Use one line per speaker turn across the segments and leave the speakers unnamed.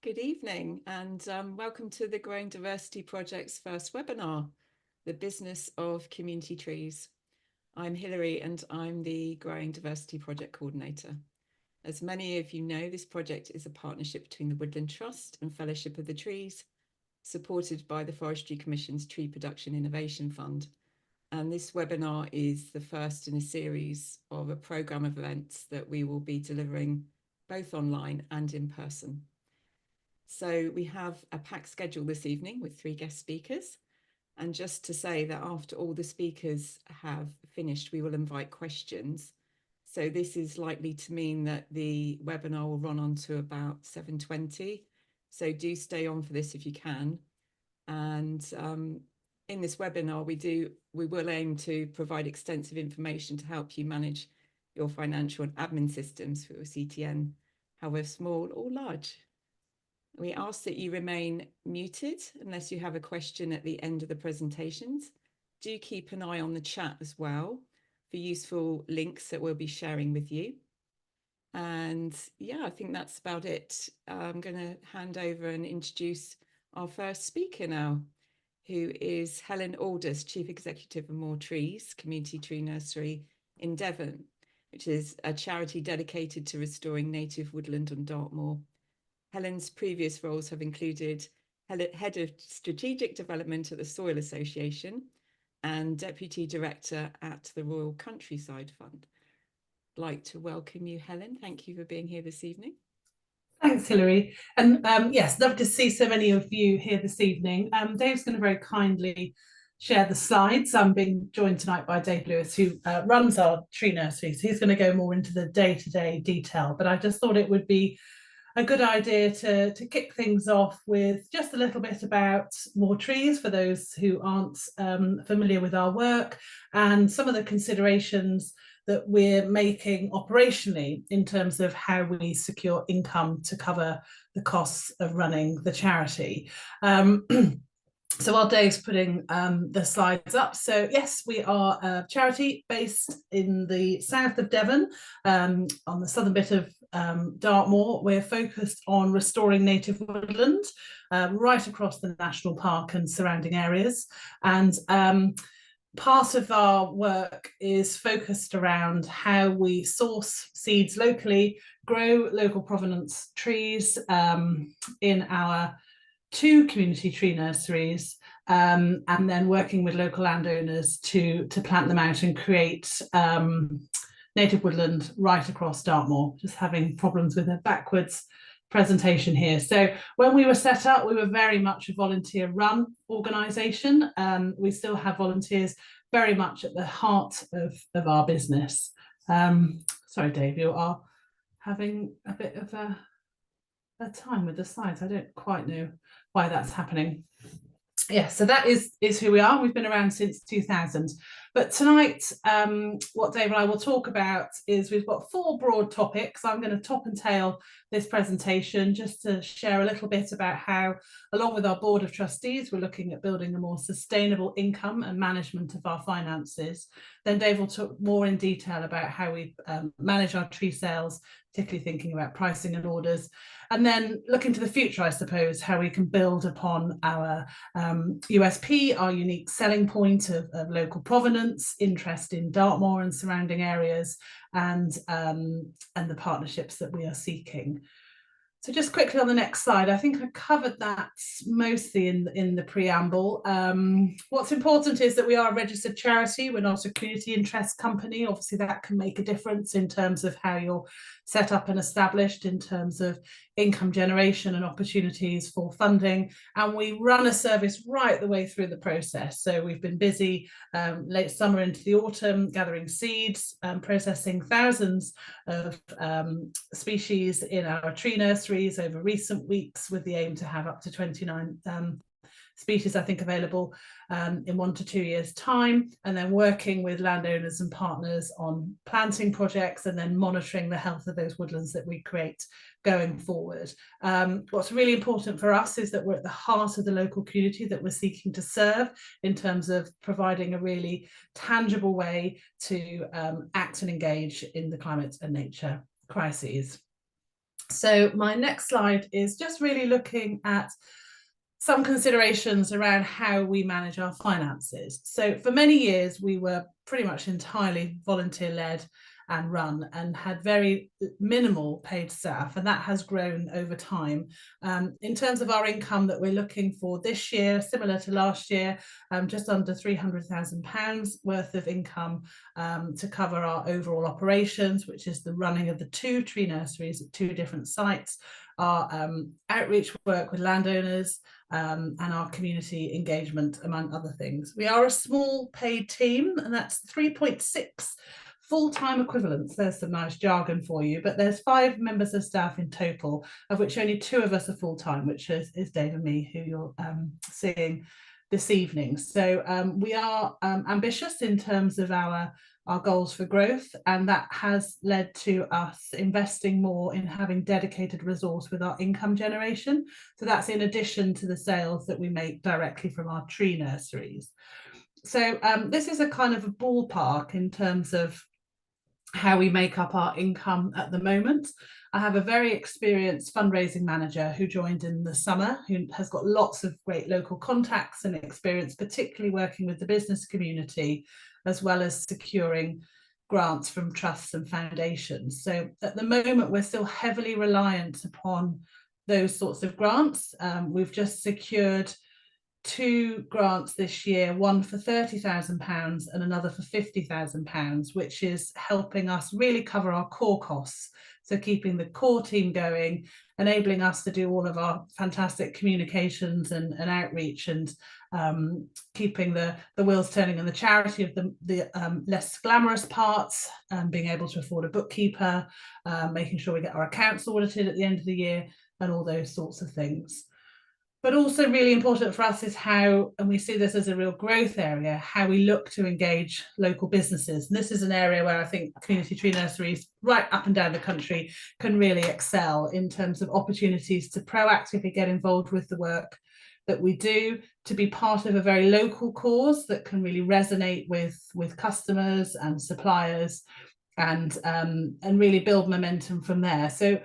Good evening and welcome to the Growing Diversity Project's first webinar, The Business of Community Trees. I'm Hilary and I'm the Growing Diversity Project Coordinator. As many of you know, this project is a partnership between the Woodland Trust and Fellowship of the Trees, supported by the Forestry Commission's Tree Production Innovation Fund. And this webinar is the first in a series of a programme of events that we will be delivering both online and in person. So we have a packed schedule this evening with 3 guest speakers. And just to say that after all the speakers have finished, we will invite questions. So this is likely to mean that the webinar will run on to about 7:20. So do stay on for this if you can. And in this webinar, we will aim to provide extensive information to help you manage your financial and admin systems for your CTN, however small or large. We ask that you remain muted unless you have a question at the end of the presentations. Do keep an eye on the chat as well for useful links that we'll be sharing with you. And yeah, I think that's about it. I'm going to hand over and introduce our first speaker now, who is Helen Aldous, Chief Executive of More Trees, Community Tree Nursery in Devon, which is a charity dedicated to restoring native woodland on Dartmoor. Helen's previous roles have included Head of Strategic Development at the Soil Association and Deputy Director at the Royal Countryside Fund. I'd like to welcome you, Helen. Thank you for being here this evening.
Thanks, Hilary. And yes, love to see so many of you here this evening. Dave's going to very kindly share the slides. I'm being joined tonight by Dave Lewis, who runs our tree nursery. So he's going to go more into the day-to-day detail. But I just thought it would be a good idea to kick things off with just a little bit about More Trees for those who aren't familiar with our work and some of the considerations that we're making operationally in terms of how we secure income to cover the costs of running the charity. So while Dave's putting the slides up, so yes, we are a charity based in the south of Devon, on the southern bit of Dartmoor. We're focused on restoring native woodland right across the national park and surrounding areas. And part of our work is focused around how we source seeds locally, grow local provenance trees in our 2 community tree nurseries, and then working with local landowners to plant them out and create native woodland right across Dartmoor. Just having problems with a backwards presentation here. So when we were set up, we were very much a volunteer-run organisation. We still have volunteers very much at the heart of our business. Sorry, Dave, you are having a bit of a time with the slides. I don't quite know why that's happening. Yeah, so that is who we are. We've been around since 2000. But tonight, what Dave and I will talk about is we've got 4 broad topics. I'm going to top and tail this presentation just to share a little bit about how, along with our board of trustees, we're looking at building a more sustainable income and management of our finances. Then Dave will talk more in detail about how we manage our tree sales, particularly thinking about pricing and orders. And then looking to the future, I suppose, how we can build upon our USP, our unique selling point of local provenance, interest in Dartmoor and surrounding areas, and the partnerships that we are seeking. So just quickly on the next slide, I think I covered that mostly in the preamble. What's important is that we are a registered charity. We're not a community interest company. Obviously, that can make a difference in terms of how you're set up and established in terms of income generation and opportunities for funding. And we run a service right the way through the process. So we've been busy late summer into the autumn, gathering seeds, processing thousands of species in our tree nurseries over recent weeks, with the aim to have up to 29 species, I think, available in 1 to 2 years' time, and then working with landowners and partners on planting projects and then monitoring the health of those woodlands that we create going forward. What's really important for us is that we're at the heart of the local community that we're seeking to serve in terms of providing a really tangible way to act and engage in the climate and nature crises. So my next slide is just really looking at some considerations around how we manage our finances. So for many years, we were pretty much entirely volunteer-led and run, and had very minimal paid staff, and that has grown over time. In terms of our income that we're looking for this year, similar to last year, just under £300,000 worth of income to cover our overall operations, which is the running of the 2 tree nurseries at 2 different sites, our outreach work with landowners, and our community engagement, among other things. We are a small paid team, and that's 3.6 full-time equivalents. There's some nice jargon for you, but there's 5 members of staff in total, of which only 2 of us are full-time, which is Dave and me, who you're seeing this evening. So we are ambitious in terms of our goals for growth, and that has led to us investing more in having dedicated resource with our income generation. So that's in addition to the sales that we make directly from our tree nurseries. So this is a kind of a ballpark in terms of how we make up our income at the moment. I have a very experienced fundraising manager who joined in the summer, who has got lots of great local contacts and experience, particularly working with the business community, as well as securing grants from trusts and foundations. So at the moment, we're still heavily reliant upon those sorts of grants. We've just secured 2 grants this year, one for £30,000 and another for £50,000, which is helping us really cover our core costs. So keeping the core team going, enabling us to do all of our fantastic communications and outreach, and keeping the wheels turning and the charity of the less glamorous parts, being able to afford a bookkeeper, making sure we get our accounts audited at the end of the year, and all those sorts of things. But also really important for us is how, and we see this as a real growth area, how we look to engage local businesses. And this is an area where I think community tree nurseries right up and down the country can really excel in terms of opportunities to proactively get involved with the work that we do, to be part of a very local cause that can really resonate with customers and suppliers, and really build momentum from there. So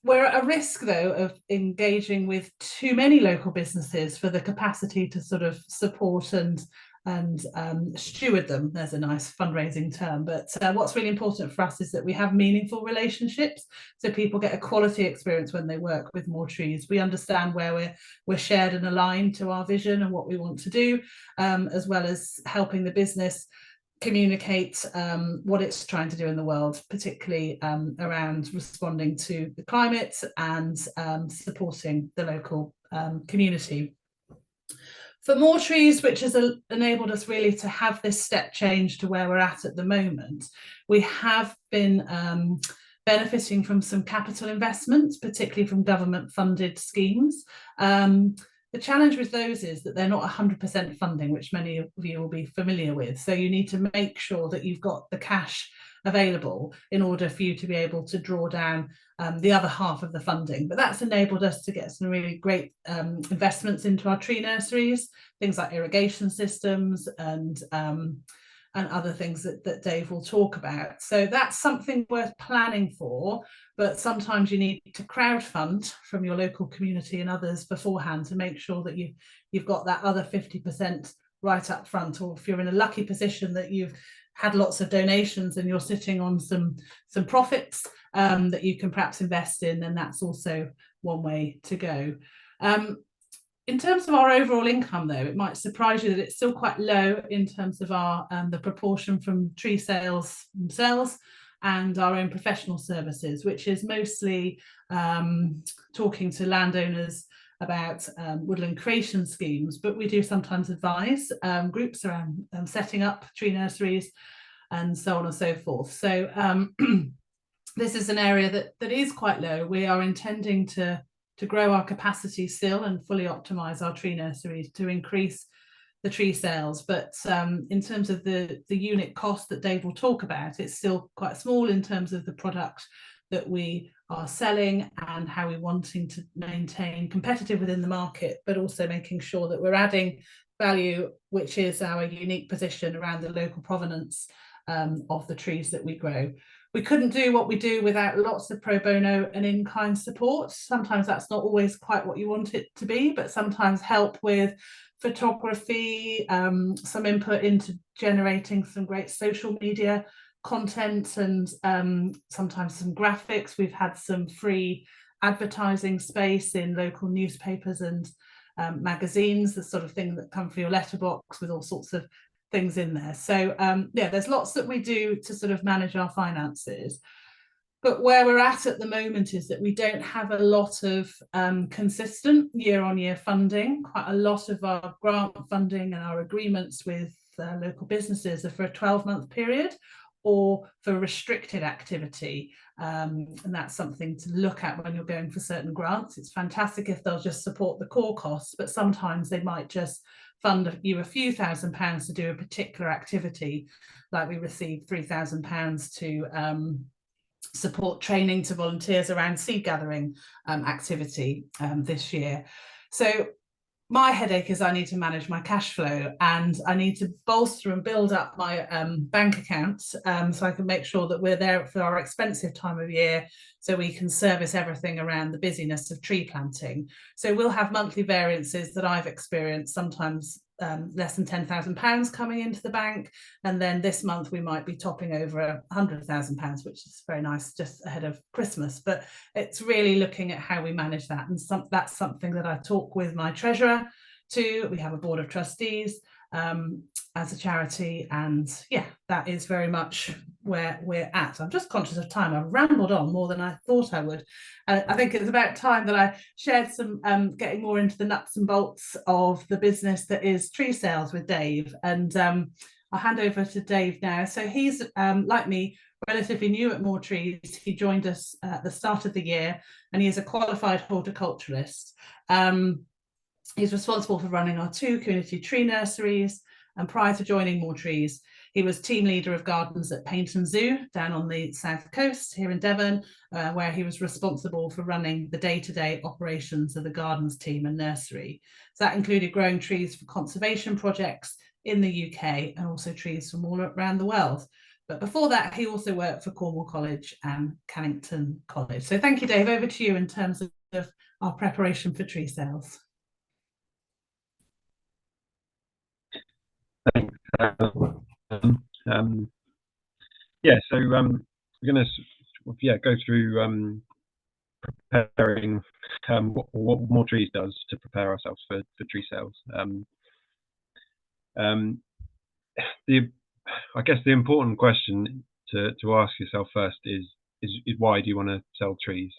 we're at a risk, though, of engaging with too many local businesses for the capacity to sort of support and steward them. There's a nice fundraising term, but what's really important for us is that we have meaningful relationships, so people get a quality experience when they work with More Trees. We understand where we're shared and aligned to our vision and what we want to do, as well as helping the business communicate what it's trying to do in the world, particularly around responding to the climate and supporting the local community. For More Trees, which has enabled us really to have this step change to where we're at the moment, we have been benefiting from some capital investments, particularly from government funded schemes. The challenge with those is that they're not 100% funding, which many of you will be familiar with. So you need to make sure that you've got the cash available in order for you to be able to draw down the other half of the funding. But that's enabled us to get some really great investments into our tree nurseries, things like irrigation systems and other things that Dave will talk about. So that's something worth planning for, but sometimes you need to crowdfund from your local community and others beforehand to make sure that you've got that other 50% right up front. Or if you're in a lucky position that you've had lots of donations and you're sitting on some profits that you can perhaps invest in, then that's also one way to go. In terms of our overall income, though, it might surprise you that it's still quite low in terms of our the proportion from tree sales themselves and our own professional services, which is mostly talking to landowners about woodland creation schemes, but we do sometimes advise groups around setting up tree nurseries and so on and so forth. So this is an area that is quite low. We are intending to grow our capacity still and fully optimize our tree nurseries to increase the tree sales. But in terms of the unit cost that Dave will talk about, it's still quite small in terms of the product that we are selling and how we're wanting to maintain competitive within the market, but also making sure that we're adding value, which is our unique position around the local provenance of the trees that we grow. We couldn't do what we do without lots of pro bono and in-kind support. Sometimes that's not always quite what you want it to be, but sometimes help with photography, some input into generating some great social media content, and sometimes some graphics. We've had some free advertising space in local newspapers and magazines, the sort of thing that come through your letterbox with all sorts of things in there. So yeah, there's lots that we do to sort of manage our finances. But where we're at the moment is that we don't have a lot of consistent year-on-year funding. Quite a lot of our grant funding and our agreements with local businesses are for a 12-month period or for restricted activity. And that's something to look at when you're going for certain grants. It's fantastic if they'll just support the core costs, but sometimes they might just fund you a few £1,000s to do a particular activity. Like we received £3,000 to support training to volunteers around seed gathering activity this year. So my headache is I need to manage my cash flow, and I need to bolster and build up my bank account so I can make sure that we're there for our expensive time of year, so we can service everything around the busyness of tree planting. So we'll have monthly variances that I've experienced, sometimes less than £10,000 coming into the bank, and then this month we might be topping over £100,000, which is very nice just ahead of Christmas. But it's really looking at how we manage that, and that's something that I talk with my treasurer to. We have a board of trustees as a charity, and yeah, that is very much where we're at. I'm just conscious of time. I've rambled on more than I thought I would. I think it's about time that I shared some getting more into the nuts and bolts of the business that is tree sales with Dave, and I'll hand over to Dave now. So he's like me, relatively new at More Trees. He joined us at the start of the year, and he is a qualified horticulturalist. He's responsible for running our 2 community tree nurseries, and prior to joining More Trees, he was team leader of gardens at Paynton Zoo down on the south coast here in Devon, where he was responsible for running the day-to-day operations of the gardens team and nursery. So that included growing trees for conservation projects in the UK and also trees from all around the world. But before that, he also worked for Cornwall College and Cannington College. So thank you, Dave. Over to you in terms of our preparation for tree sales.
Thanks. Yeah, so we're going to go through preparing what More Trees does to prepare ourselves for tree sales. I guess the important question to ask yourself first is why do you want to sell trees?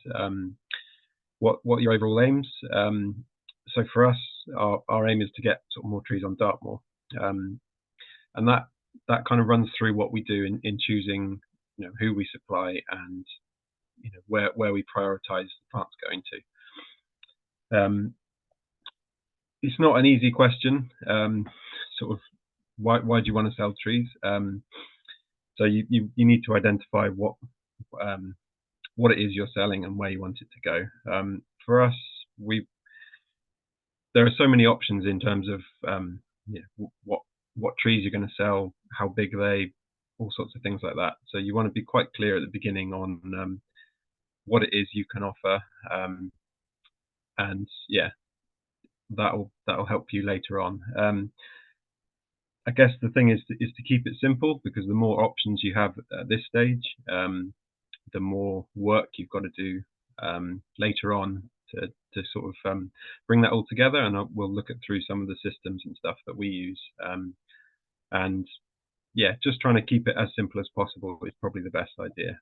What are your overall aims? So for us, our aim is to get sort of more trees on Dartmoor. And that kind of runs through what we do in choosing, who we supply and where we prioritize the plants going to. It's not an easy question. Sort of why do you want to sell trees? So you need to identify what it is you're selling and where you want it to go. For us, there are so many options in terms of what trees you're going to sell, how big are they, all sorts of things like that. So you want to be quite clear at the beginning on what it is you can offer, and yeah, that'll help you later on. I guess the thing is to keep it simple, because the more options you have at this stage, the more work you've got to do later on to sort of bring that all together. And we'll look through some of the systems and stuff that we use. And yeah, just trying to keep it as simple as possible is probably the best idea.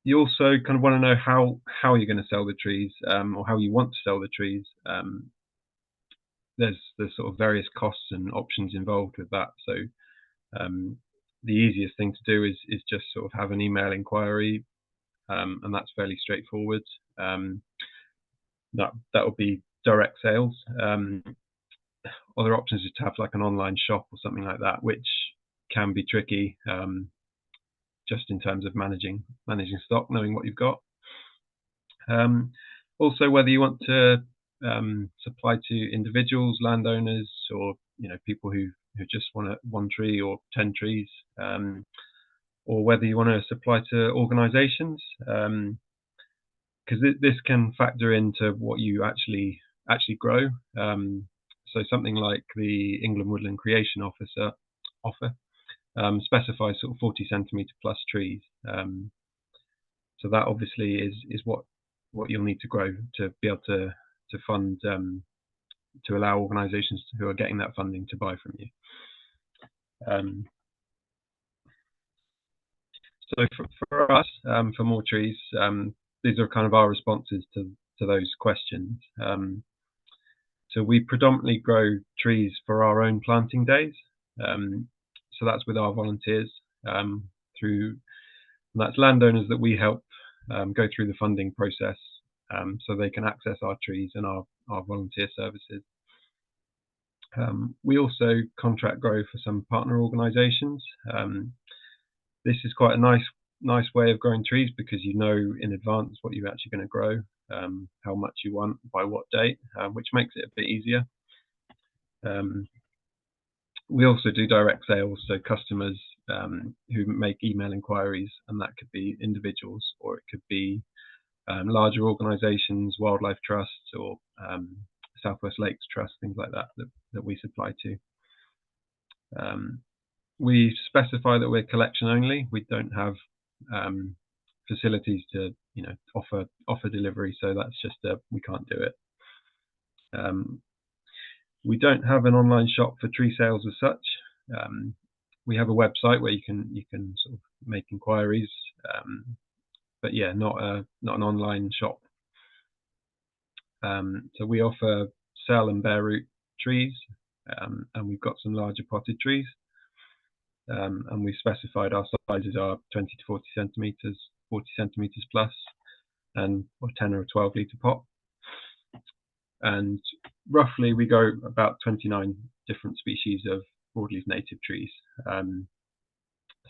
You also kind of want to know how you're going to sell the trees, or how you want to sell the trees. There's sort of various costs and options involved with that. So the easiest thing to do is just sort of have an email inquiry, and that's fairly straightforward. That will be direct sales. Other options is to have like an online shop or something like that, which can be tricky, just in terms of managing stock, knowing what you've got. Also, whether you want to supply to individuals, landowners, or people who just want 1 tree or 10 trees. or whether you want to supply to organisations, because this can factor into what you actually grow. So something like the England Woodland Creation offer specifies sort of 40 centimetre plus trees. So that obviously is what you'll need to grow to be able to fund, to allow organisations who are getting that funding to buy from you. So for us, for more trees, these are kind of our responses to those questions. So we predominantly grow trees for our own planting days. So that's with our volunteers, that's landowners that we help go through the funding process, so they can access our trees and our volunteer services. We also contract grow for some partner organisations. This is quite a nice way of growing trees, because you know in advance what you're actually going to grow, how much you want, by what date, which makes it a bit easier. We also do direct sales, so customers who make email inquiries, and that could be individuals, or it could be larger organisations, Wildlife Trusts, or Southwest Lakes Trust, things like that we supply to. We specify that we're collection only. We don't have facilities to offer delivery, so that's just we can't do it. We don't have an online shop for tree sales as such. We have a website where you can sort of make inquiries, but yeah, not an online shop. So we offer cell and bare root trees, and we've got some larger potted trees, and we've specified our sizes are 20 to 40 centimetres, 40 centimetres plus, and 10 or 12 litre pot. And roughly we go about 29 different species of broadleaf native trees.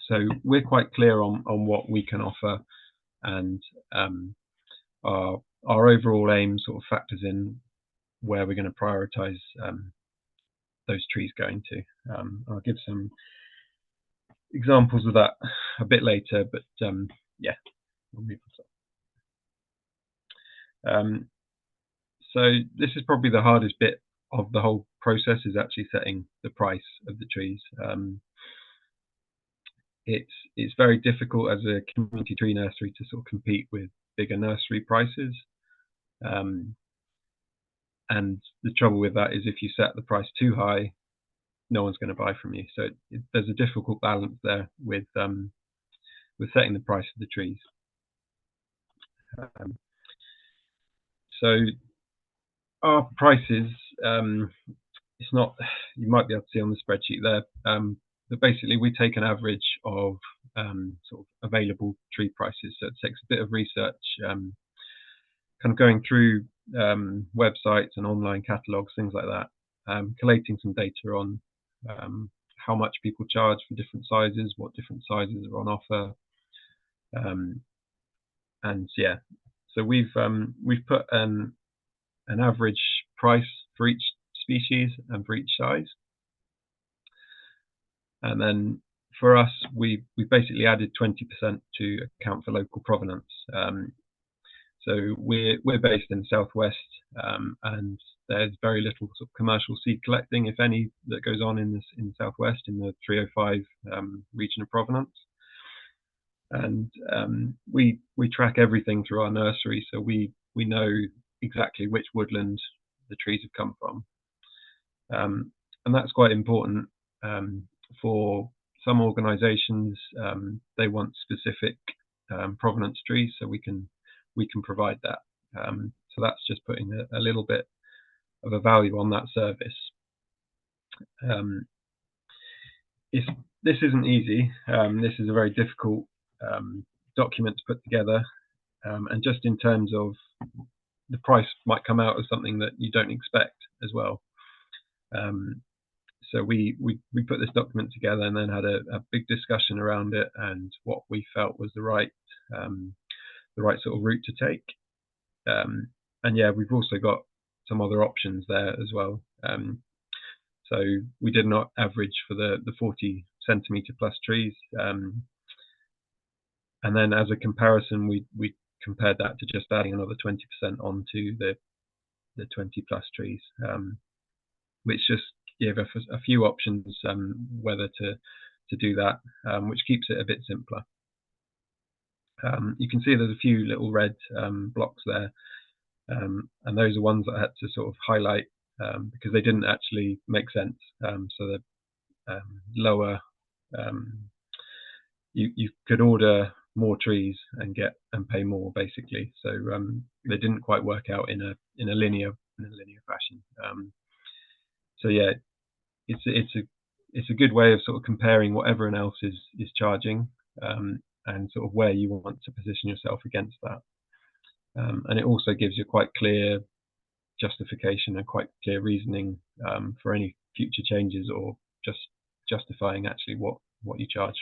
So we're quite clear on what we can offer, and our overall aim sort of factors in where we're going to prioritise those trees going to. I'll give some examples of that a bit later, but yeah, we'll move on. So this is probably the hardest bit of the whole process, is actually setting the price of the trees. It's very difficult as a community tree nursery to sort of compete with bigger nursery prices. And the trouble with that is if you set the price too high, no one's going to buy from you. So there's a difficult balance there with setting the price of the trees. So our prices, it's not, you might be able to see on the spreadsheet there, but basically we take an average of sort of available tree prices. So it takes a bit of research, kind of going through websites and online catalogues, things like that, collating some data on how much people charge for different sizes, what different sizes are on offer, and yeah, so we've put an average price for each species and for each size, and then for us we basically added 20% to account for local provenance. So we're based in the southwest, and there's very little sort of commercial seed collecting, if any, that goes on in the southwest, in the 305 region of provenance. And we track everything through our nursery, so we know exactly which woodland the trees have come from, and that's quite important for some organisations. They want specific provenance trees, so we can provide that. So that's just putting a little bit of a value on that service. This isn't easy. This is a very difficult document to put together, and just in terms of the price might come out as something that you don't expect as well. So we put this document together and then had a big discussion around it and what we felt was the right sort of route to take. And yeah, we've also got some other options there as well. So we did not average for the 40 centimetre plus trees. And then as a comparison, we compared that to just adding another 20% onto the 20 plus trees, which just gave us a few options whether to do that, which keeps it a bit simpler. You can see there's a few little red blocks there, and those are ones that I had to sort of highlight because they didn't actually make sense. So the lower, you could order more trees and pay more, basically. So they didn't quite work out in a linear fashion. So yeah, it's a good way of sort of comparing what everyone else is charging, and sort of where you want to position yourself against that. And it also gives you quite clear justification and quite clear reasoning for any future changes, or just justifying actually what you charge.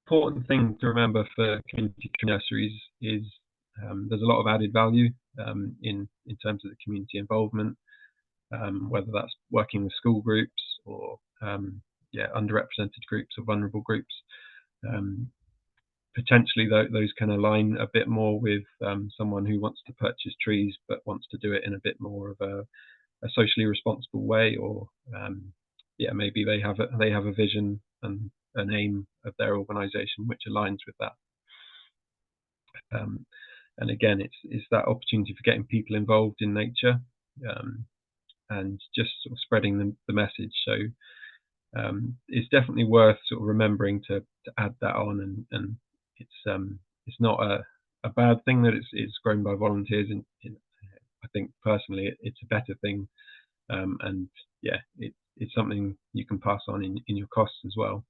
Important thing to remember for community tree nurseries is there's a lot of added value in terms of the community involvement, whether that's working with school groups or underrepresented groups or vulnerable groups. Potentially those can align a bit more with someone who wants to purchase trees but wants to do it in a bit more of a socially responsible way, or maybe they have a vision and an aim of their organisation which aligns with that. And again, it's that opportunity for getting people involved in nature, and just sort of spreading the message. So it's definitely worth sort of remembering to add that on, and it's not a bad thing that it's grown by volunteers. And I think personally it's a better thing, and yeah, it's something you can pass on in your costs as well.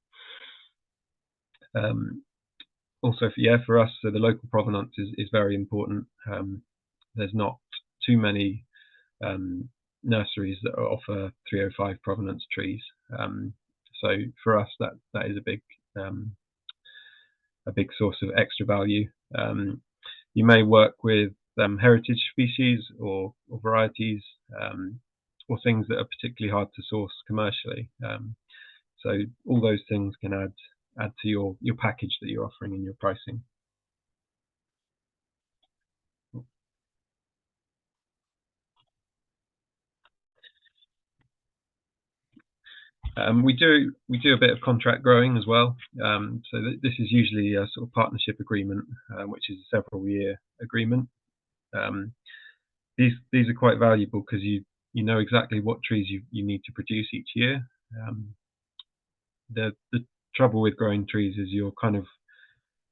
Also, for us, so the local provenance is very important. There's not too many nurseries that offer 305 provenance trees. So for us, that is a big source of extra value. You may work with heritage species or varieties, or things that are particularly hard to source commercially. So all those things can add to your package that you're offering in your pricing. We do a bit of contract growing as well. So this is usually a sort of partnership agreement, which is a several-year agreement. These are quite valuable because you know exactly what trees you need to produce each year. The trouble with growing trees is you're kind of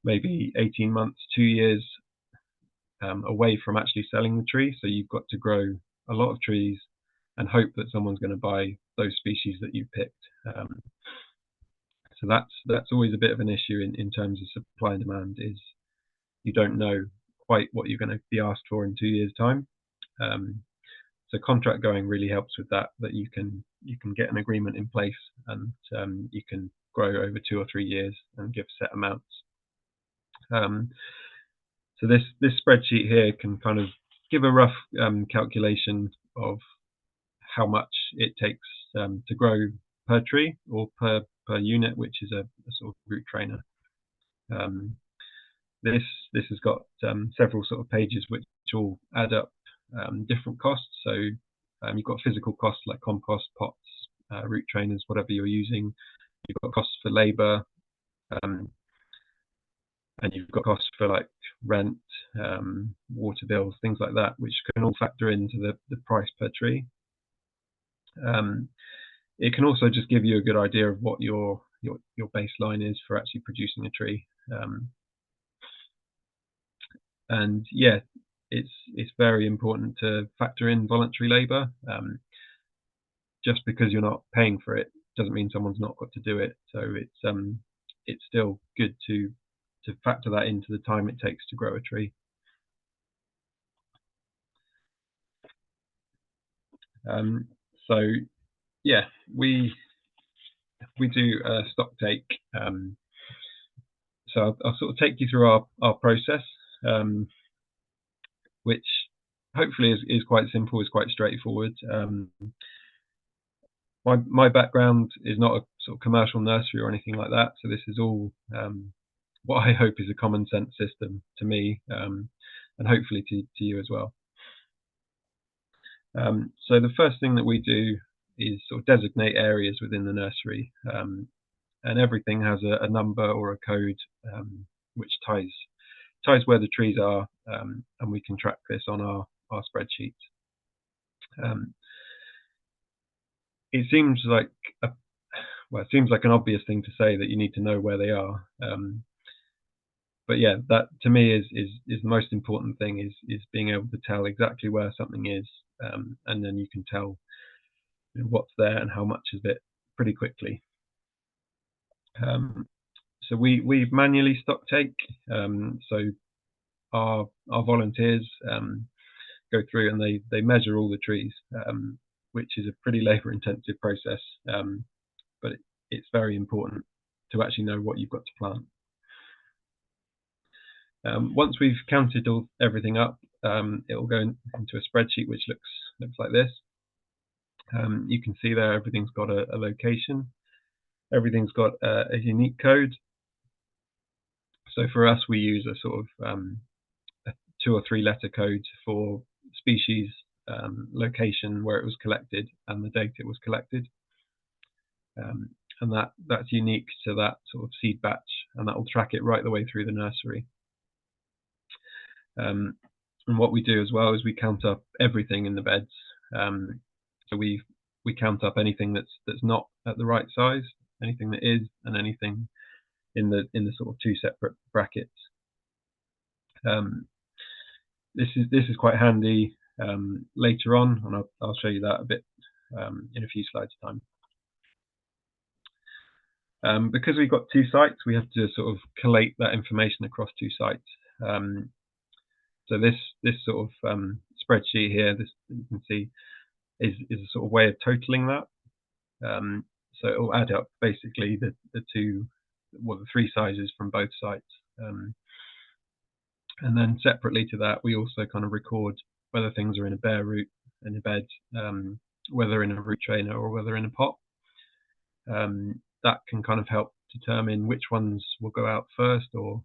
maybe 18 months, 2 years away from actually selling the tree. So you've got to grow a lot of trees and hope that someone's going to buy those species that you picked. So that's always a bit of an issue in terms of supply and demand, is you don't know quite what you're going to be asked for in 2 years' time. So contract going really helps with that you can get an agreement in place, and you can grow over 2 or 3 years and give set amounts. So this spreadsheet here can kind of give a rough calculation of how much it takes to grow per tree or per unit, which is a sort of root trainer. This has got several sort of pages which all add up different costs. So you've got physical costs like compost, pots, root trainers, whatever you're using. You've got costs for labour, and you've got costs for like rent, water bills, things like that, which can all factor into the price per tree. It can also just give you a good idea of what your baseline is for actually producing a tree. And yeah, it's very important to factor in voluntary labour. Just because you're not paying for it doesn't mean someone's not got to do it. So it's still good to factor that into the time it takes to grow a tree. So yeah, we do a stock take. So I'll sort of take you through our process, which hopefully is quite simple, is quite straightforward. My background is not a sort of commercial nursery or anything like that. So this is all what I hope is a common sense system to me, and hopefully to you as well. So the first thing that we do is sort of designate areas within the nursery, and everything has a number or a code which ties where the trees are, and we can track this on our spreadsheet. It seems like it seems like an obvious thing to say that you need to know where they are, but yeah, that to me is the most important thing, is being able to tell exactly where something is, and then you can tell what's there and how much of it pretty quickly. So we manually stock take, so our volunteers go through and they measure all the trees, which is a pretty labour intensive process, but it's very important to actually know what you've got to plant. Once we've counted everything up, it will go into a spreadsheet which looks like this. You can see there everything's got a location, everything's got a unique code. So for us, we use a sort of a 2 or 3 letter code for species, location where it was collected, and the date it was collected, and that's unique to that sort of seed batch, and that will track it right the way through the nursery. And what we do as well is we count up everything in the beds. So we count up anything that's not at the right size, anything that is, and anything in the sort of 2 separate brackets. This is quite handy later on, and I'll show you that a bit in a few slides' time. Because we've got 2 sites, we have to sort of collate that information across 2 sites. So this sort of spreadsheet here, this you can see, is a sort of way of totaling that. So it will add up basically the 3 sizes from both sites. And then separately to that, we also kind of record whether things are in a bare root in a bed, whether in a root trainer or whether in a pot. That can kind of help determine which ones will go out first, or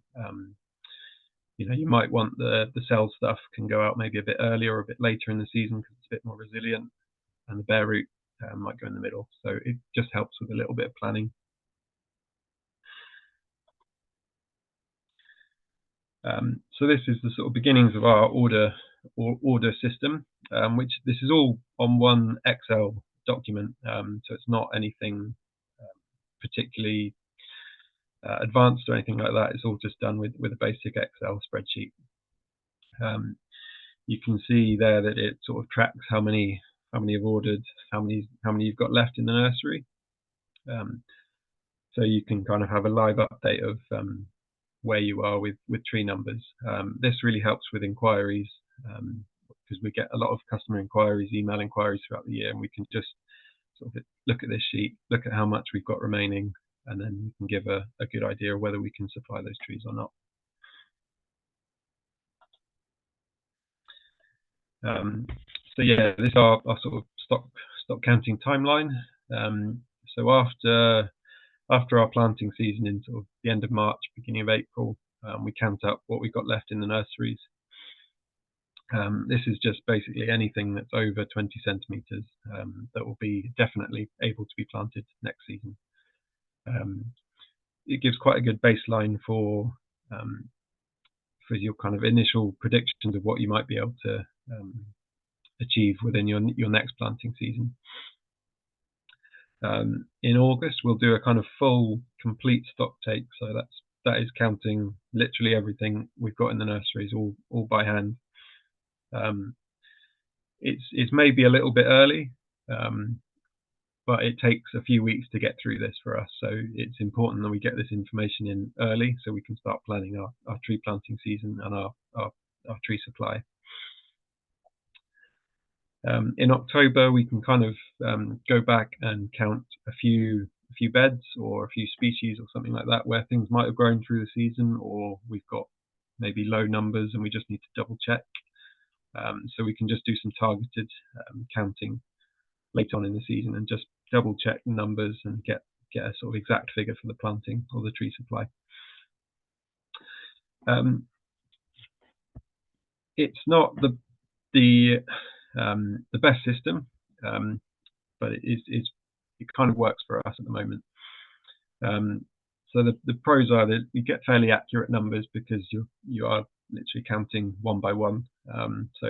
you might want the cell stuff can go out maybe a bit earlier or a bit later in the season because it's a bit more resilient, and the bare root might go in the middle. So it just helps with a little bit of planning. So this is the sort of beginnings of our order system, which this is all on one Excel document. So it's not anything particularly advanced or anything like that. It's all just done with a basic Excel spreadsheet. You can see there that it sort of tracks how many have ordered, how many you've got left in the nursery. So you can kind of have a live update of where you are with tree numbers. This really helps with inquiries, because we get a lot of customer inquiries, email inquiries throughout the year, and we can just sort of look at this sheet, look at how much we've got remaining, and then we can give a good idea of whether we can supply those trees or not. So yeah, this is our sort of stock counting timeline. So after our planting season in sort of the end of March, beginning of April, we count up what we've got left in the nurseries. This is just basically anything that's over 20 centimetres that will be definitely able to be planted next season. It gives quite a good baseline for your kind of initial predictions of what you might be able to achieve within your next planting season. In August, we'll do a kind of full, complete stock take. So that is counting literally everything we've got in the nurseries, all by hand. It's maybe a little bit early, but it takes a few weeks to get through this for us. So it's important that we get this information in early so we can start planning our tree planting season and our tree supply. In October, we can kind of go back and count a few beds or a few species or something like that where things might have grown through the season, or we've got maybe low numbers and we just need to double check. So we can just do some targeted counting later on in the season and just double check the numbers and get get a sort of exact figure for the planting or the tree supply. It's not the best system, but it kind of works for us at the moment. So the pros are that you get fairly accurate numbers because you are literally counting one by one. So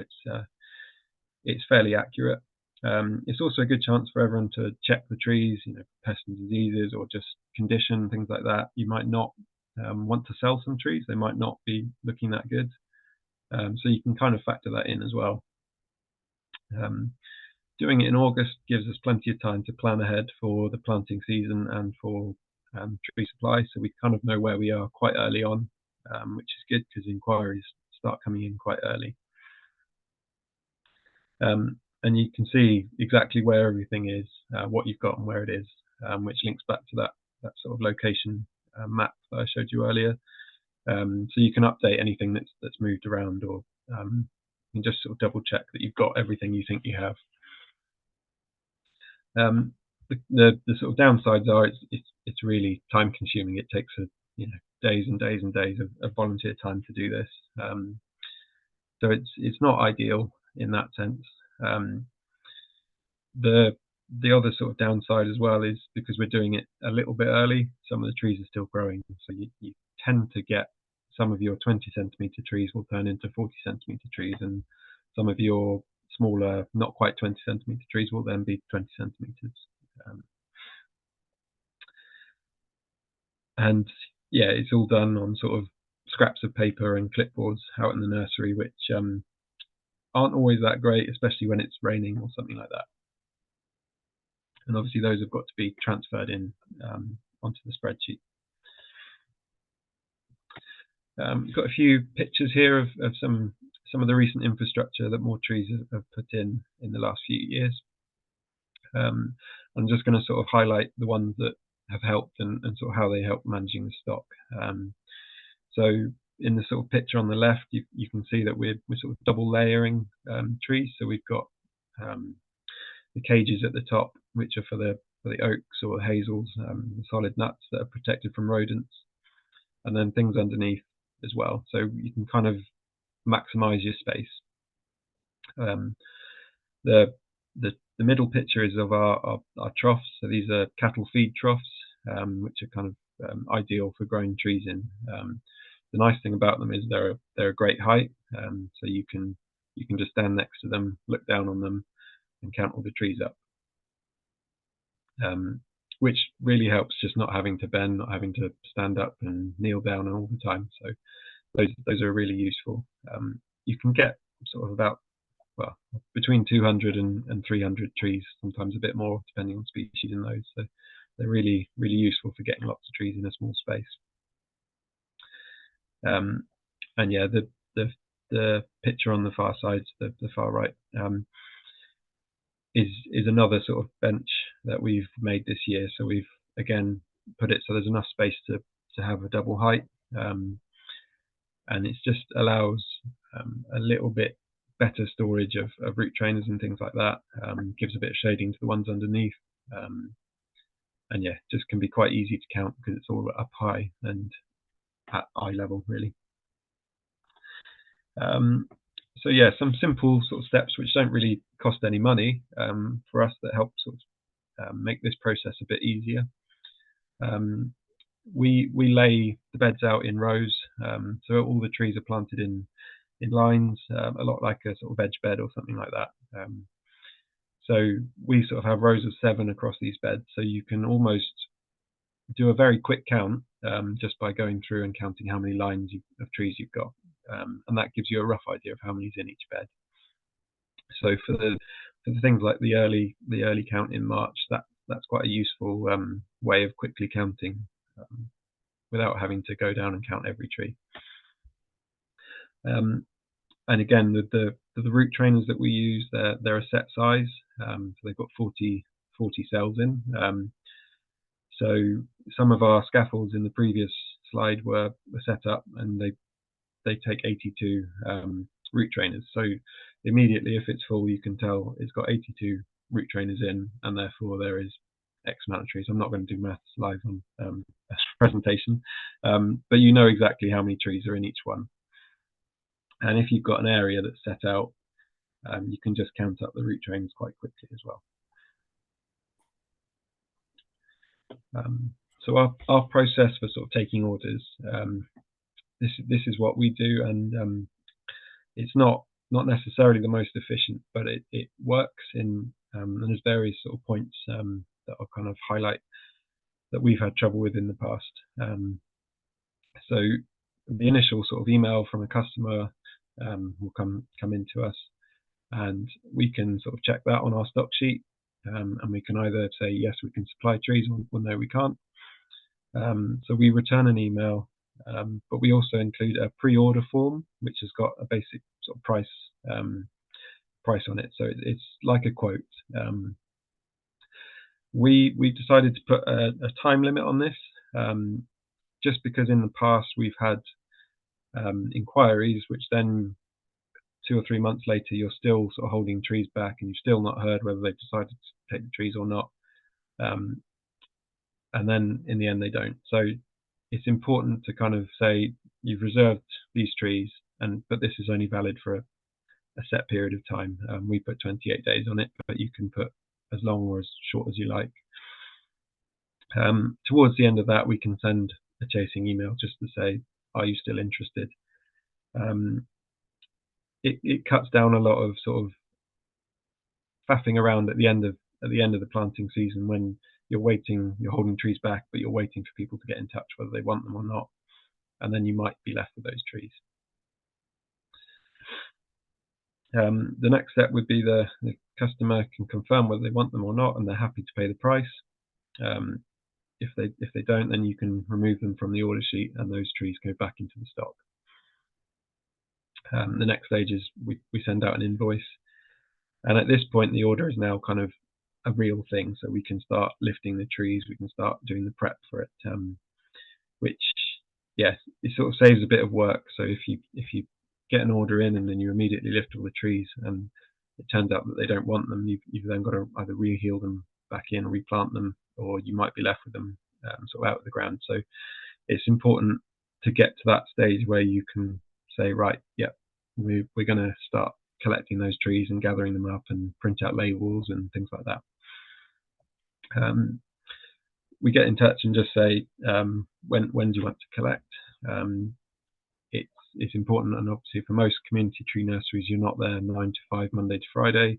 it's fairly accurate. It's also a good chance for everyone to check the trees, pests and diseases or just condition, things like that. You might not want to sell some trees; they might not be looking that good. So you can kind of factor that in as well. Doing it in August gives us plenty of time to plan ahead for the planting season and for tree supply, so we kind of know where we are quite early on, which is good because inquiries start coming in quite early. And you can see exactly where everything is, what you've got and where it is, which links back to that sort of location map that I showed you earlier. So you can update anything that's moved around, or you can just sort of double check that you've got everything you think you have. The sort of downsides are it's really time consuming. It takes days and days and days of volunteer time to do this. So it's not ideal in that sense. The other sort of downside as well is because we're doing it a little bit early, some of the trees are still growing. So you tend to get some of your 20 centimetre trees will turn into 40 centimetre trees, and some of your smaller, not quite 20 centimetre trees will then be 20 centimetres. And yeah, it's all done on sort of scraps of paper and clipboards out in the nursery, which aren't always that great, especially when it's raining or something like that. And obviously those have got to be transferred in onto the spreadsheet. We've got a few pictures here of some of the recent infrastructure that More Trees have put in the last few years. I'm just going to sort of highlight the ones that have helped and sort of how they help managing the stock. So in the sort of picture on the left, you can see that we're sort of double layering trees. So we've got the cages at the top, which are for the oaks or the hazels, the solid nuts that are protected from rodents, and then things underneath as well. So you can kind of maximize your space. The middle picture is of our troughs. So these are cattle feed troughs, which are kind of ideal for growing trees in. The nice thing about them is they're a great height, so you can just stand next to them, look down on them, and count all the trees up, which really helps, just not having to bend, not having to stand up and kneel down all the time. So those are really useful. You can get sort of about, well, between 200 and 300 trees, sometimes a bit more depending on species in those. So they're really, really useful for getting lots of trees in a small space. And yeah, the picture on the far side, the far right, is another sort of bench that we've made this year. So we've again put it so there's enough space to have a double height, and it just allows a little bit better storage of root trainers and things like that. Gives a bit of shading to the ones underneath, and yeah, just can be quite easy to count because it's all up high and at eye level really. So yeah, some simple sort of steps which don't really cost any money for us that help sort of make this process a bit easier. We lay the beds out in rows, so all the trees are planted in lines, a lot like a sort of veg bed or something like that. So we sort of have rows of 7 across these beds, so you can almost do a very quick count just by going through and counting how many lines of trees you've got, and that gives you a rough idea of how many is in each bed. So for the things like the early count in March, that's quite a useful way of quickly counting without having to go down and count every tree. And again, the root trainers that we use, they're a set size, so they've got 40 cells in. So some of our scaffolds in the previous slide were set up, and they take 82 root trainers. So immediately, if it's full, you can tell it's got 82 root trainers in, and therefore there is X amount of trees. I'm not going to do maths live on a presentation, but you know exactly how many trees are in each one. And if you've got an area that's set out, you can just count up the root trains quite quickly as well. So our process for sort of taking orders, this is what we do, and it's not necessarily the most efficient, but it works in, and there's various sort of points that I'll kind of highlight that we've had trouble with in the past. So the initial sort of email from a customer will come into us, and we can sort of check that on our stock sheet, and we can either say yes, we can supply trees, or no, we can't. So we return an email, but we also include a pre-order form which has got a basic sort of price on it, so it's like a quote. We decided to put a time limit on this, just because in the past we've had inquiries which then 2 or 3 months later you're still sort of holding trees back, and you've still not heard whether they've decided to take the trees or not, and then in the end they don't. So it's important to kind of say you've reserved these trees, but this is only valid for a set period of time. We put 28 days on it, but you can put as long or as short as you like. Towards the end of that, we can send a chasing email just to say, are you still interested? It cuts down a lot of sort of faffing around at the end of the planting season, when you're holding trees back, but you're waiting for people to get in touch whether they want them or not, and then you might be left with those trees. The next step would be the customer can confirm whether they want them or not, and they're happy to pay the price. If they don't, then you can remove them from the order sheet, and those trees go back into the stock. The next stage is we send out an invoice, and at this point the order is now kind of a real thing, so we can start lifting the trees, we can start doing the prep for it, which, yes, it sort of saves a bit of work. So if you get an order in and then you immediately lift all the trees and it turns out that they don't want them, you've then got to either re-heel them back in, replant them, or you might be left with them sort of out of the ground. So it's important to get to that stage where you can say, right, yeah, we're going to start collecting those trees and gathering them up and print out labels and things like that. We get in touch and just say, when do you want to collect? It's important, and obviously for most community tree nurseries, you're not there 9 to 5, Monday to Friday.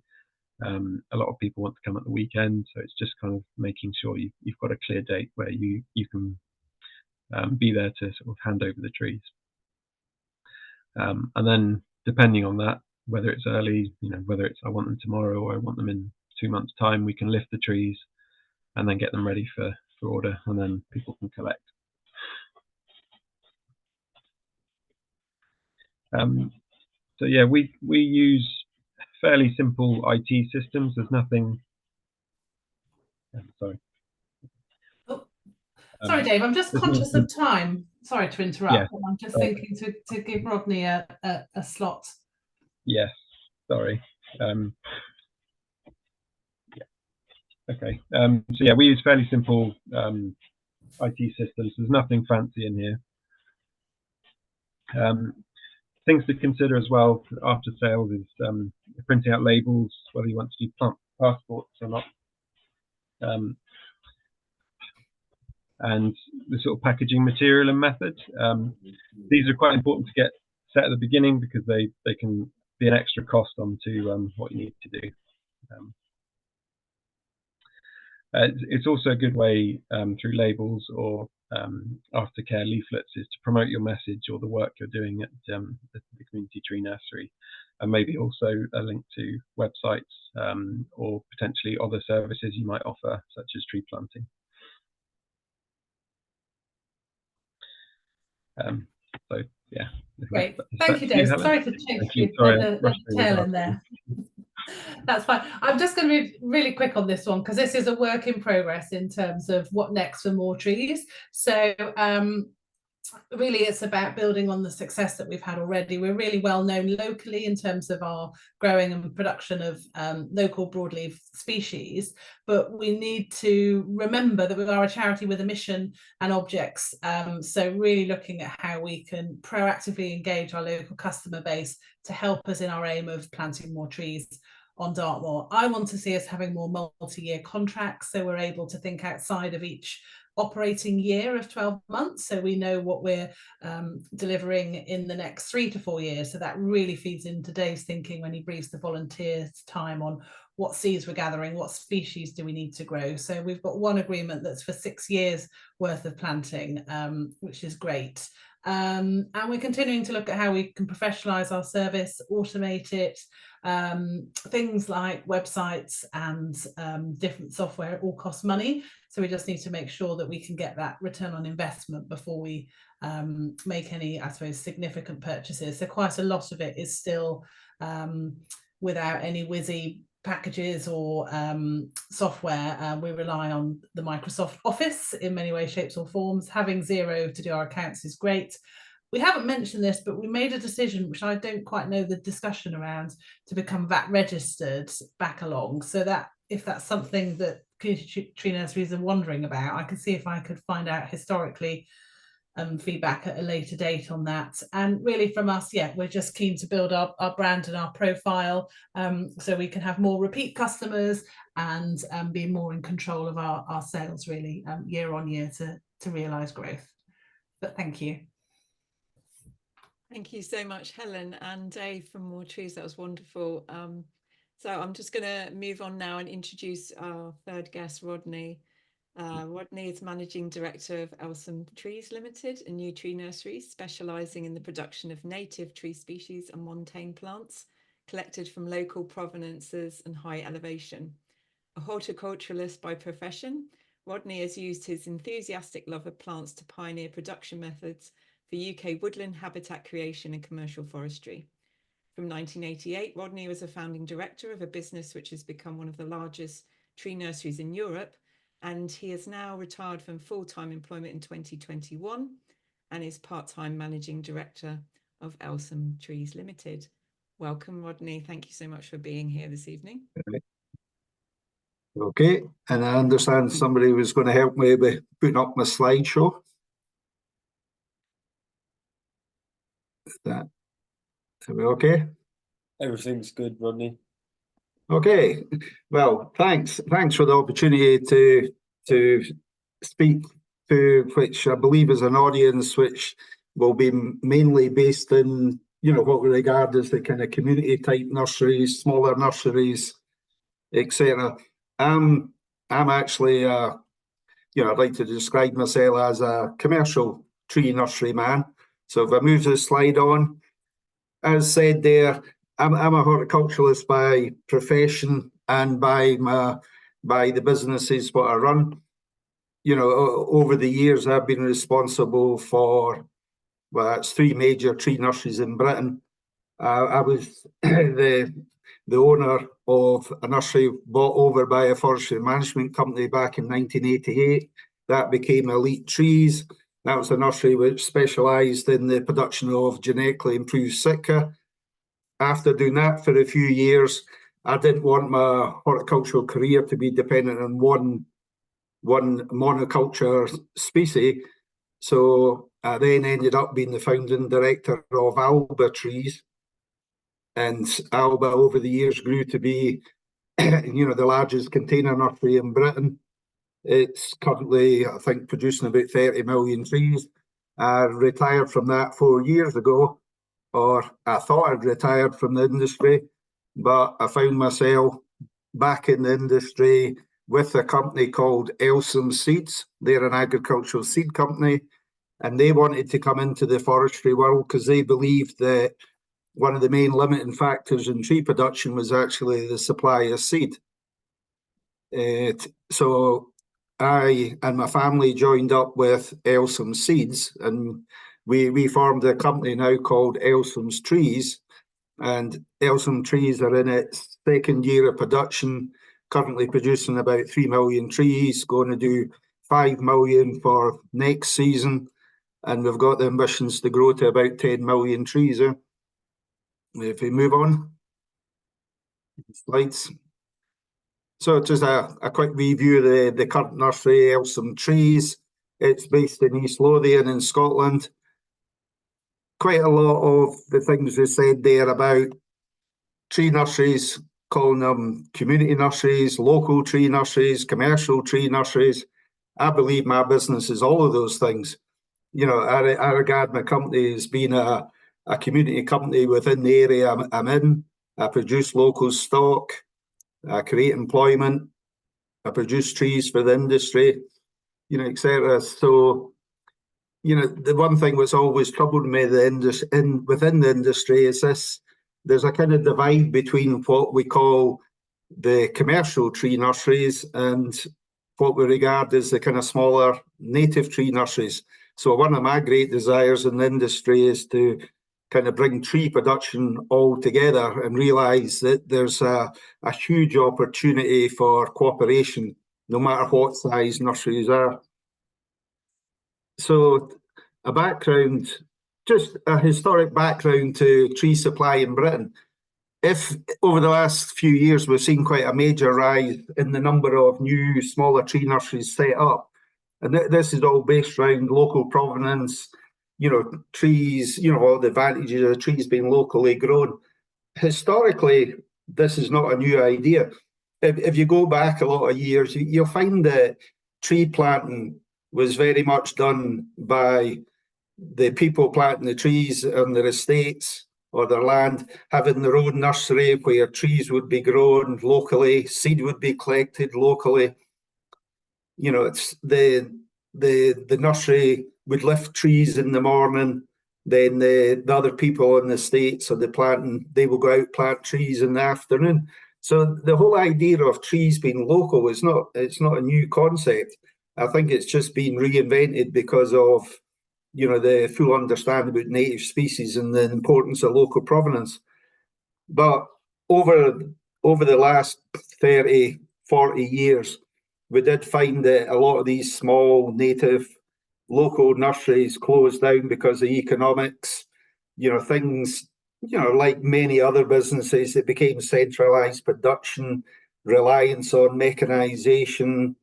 A lot of people want to come at the weekend, so it's just kind of making sure you've got a clear date where you can be there to sort of hand over the trees. And then depending on that, whether it's early, whether it's I want them tomorrow or I want them in 2 months' time, we can lift the trees and then get them ready for order, and then people can collect. So yeah, we use fairly simple IT systems. There's nothing. Sorry.
Oh, sorry, Dave. I'm just conscious of time. Sorry to interrupt.
Yeah.
I'm just thinking to give Rodney a slot.
Yes. Sorry. Okay. So yeah, we use fairly simple IT systems. There's nothing fancy in here. Things to consider as well after sales is printing out labels, whether you want to do plant passports or not, and the sort of packaging material and methods. These are quite important to get set at the beginning because they can be an extra cost onto what you need to do. It's also a good way through labels or aftercare leaflets is to promote your message or the work you're doing at the Community Tree Nursery, and maybe also a link to websites or potentially other services you might offer, such as tree planting. So yeah.
Great, thank you, Dave. Sorry to take the tail end there. That's fine. I'm just going to be really quick on this one because this is a work in progress in terms of what next for more trees. So really it's about building on the success that we've had already. We're really well known locally in terms of our growing and production of local broadleaf species, but we need to remember that we are a charity with a mission and objects. So really looking at how we can proactively engage our local customer base to help us in our aim of planting more trees on Dartmoor. I want to see us having more multi-year contracts, so we're able to think outside of each operating year of 12 months, so we know what we're delivering in the next 3 to 4 years. So that really feeds into Dave's thinking when he briefs the volunteers time on what seeds we're gathering, what species do we need to grow. So we've got one agreement that's for 6 years worth of planting, which is great. And we're continuing to look at how we can professionalise our service, automate it. Things like websites and different software all cost money, so we just need to make sure that we can get that return on investment before we make any, I suppose, significant purchases. So quite a lot of it is still without any whizzy packages or software. We rely on the Microsoft Office in many ways, shapes or forms. Having Xero to do our accounts is great. We haven't mentioned this, but we made a decision, which I don't quite know the discussion around, to become VAT registered back along. So that if that's something that Community Tree Nurseries are wondering about, I can see if I could find out historically feedback at a later date on that. And really from us, yeah, we're just keen to build up our brand and our profile so we can have more repeat customers and be more in control of our sales really year on year to realise growth. But thank you.
Thank you so much, Helen and Dave from More Trees. That was wonderful. So I'm just going to move on now and introduce our third guest, Rodney. Rodney is Managing Director of Elsom Trees Limited, a new tree nursery specialising in the production of native tree species and montane plants collected from local provenances and high elevation. A horticulturalist by profession, Rodney has used his enthusiastic love of plants to pioneer production methods for UK woodland habitat creation and commercial forestry. From 1988, Rodney was a founding director of a business which has become one of the largest tree nurseries in Europe, and he is now retired from full-time employment in 2021 and is part-time managing director of Elsom Trees Limited. Welcome, Rodney. Thank you so much for being here this evening.
Okay, and I understand somebody was going to help me with putting up my slideshow. Are we okay?
Everything's good, Rodney.
Okay, well, thanks for the opportunity to speak to which I believe is an audience which will be mainly based in, you know, what we regard as the kind of community type nurseries, smaller nurseries, etc. I'm actually, you know, I'd like to describe myself as a commercial tree nursery man. So if I move the slide on, as said there, I'm a horticulturalist by profession and by the businesses what I run. You know, over the years I've been responsible for, well, it's 3 major tree nurseries in Britain. I was the owner of a nursery bought over by a forestry management company back in 1988. That became Elite Trees. That was a nursery which specialised in the production of genetically improved Sitka. After doing that for a few years, I didn't want my horticultural career to be dependent on one monoculture species. So I then ended up being the founding director of Alba Trees. And Alba over the years grew to be, you know, the largest container nursery in Britain. It's currently, I think, producing about 30 million trees. I retired from that 4 years ago, or I thought I'd retired from the industry, but I found myself back in the industry with a company called Elsom Seeds. They're an agricultural seed company, and they wanted to come into the forestry world because they believed that one of the main limiting factors in tree production was actually the supply of seed. So I and my family joined up with Elsom Seeds, and we formed a company now called Elsom's Trees. And Elsom Trees are in its 2nd year of production, currently producing about 3 million trees, going to do 5 million for next season. and we've got the ambitions to grow to about 10 million trees. If we move on, slides. So just a quick review of the current nursery, Elsom Trees. It's based in East Lothian in Scotland. Quite a lot of the things we said there about tree nurseries, calling them community nurseries, local tree nurseries, commercial tree nurseries. I believe my business is all of those things. You know, I regard my company as being a community company within the area I'm in. I produce local stock, I create employment, I produce trees for the industry, you know, etc. So, you know, the one thing that's always troubled me within the industry is this: there's a kind of divide between what we call the commercial tree nurseries and what we regard as the kind of smaller native tree nurseries. So one of my great desires in the industry is to kind of bring tree production all together and realise that there's a huge opportunity for cooperation, no matter what size nurseries are. So a background, just a historic background to tree supply in Britain. If over the last few years we've seen quite a major rise in the number of new smaller tree nurseries set up, and this is all based around local provenance, you know, trees, you know, all the advantages of trees being locally grown. Historically, this is not a new idea. If you go back a lot of years, you'll find that tree planting was very much done by the people planting the trees on their estates or their land, having their own nursery where trees would be grown locally, seed would be collected locally. You know, it's the nursery would lift trees in the morning, then the other people on the estates or the planting, they will go out plant trees in the afternoon. So the whole idea of trees being local is it's not a new concept. I think it's just been reinvented because of, you know, the full understanding about native species and the importance of local provenance. But over the last 30, 40 years, we did find that a lot of these small native local nurseries closed down because of economics, you know, things, you know, like many other businesses, it became centralised production, reliance on mechanisation,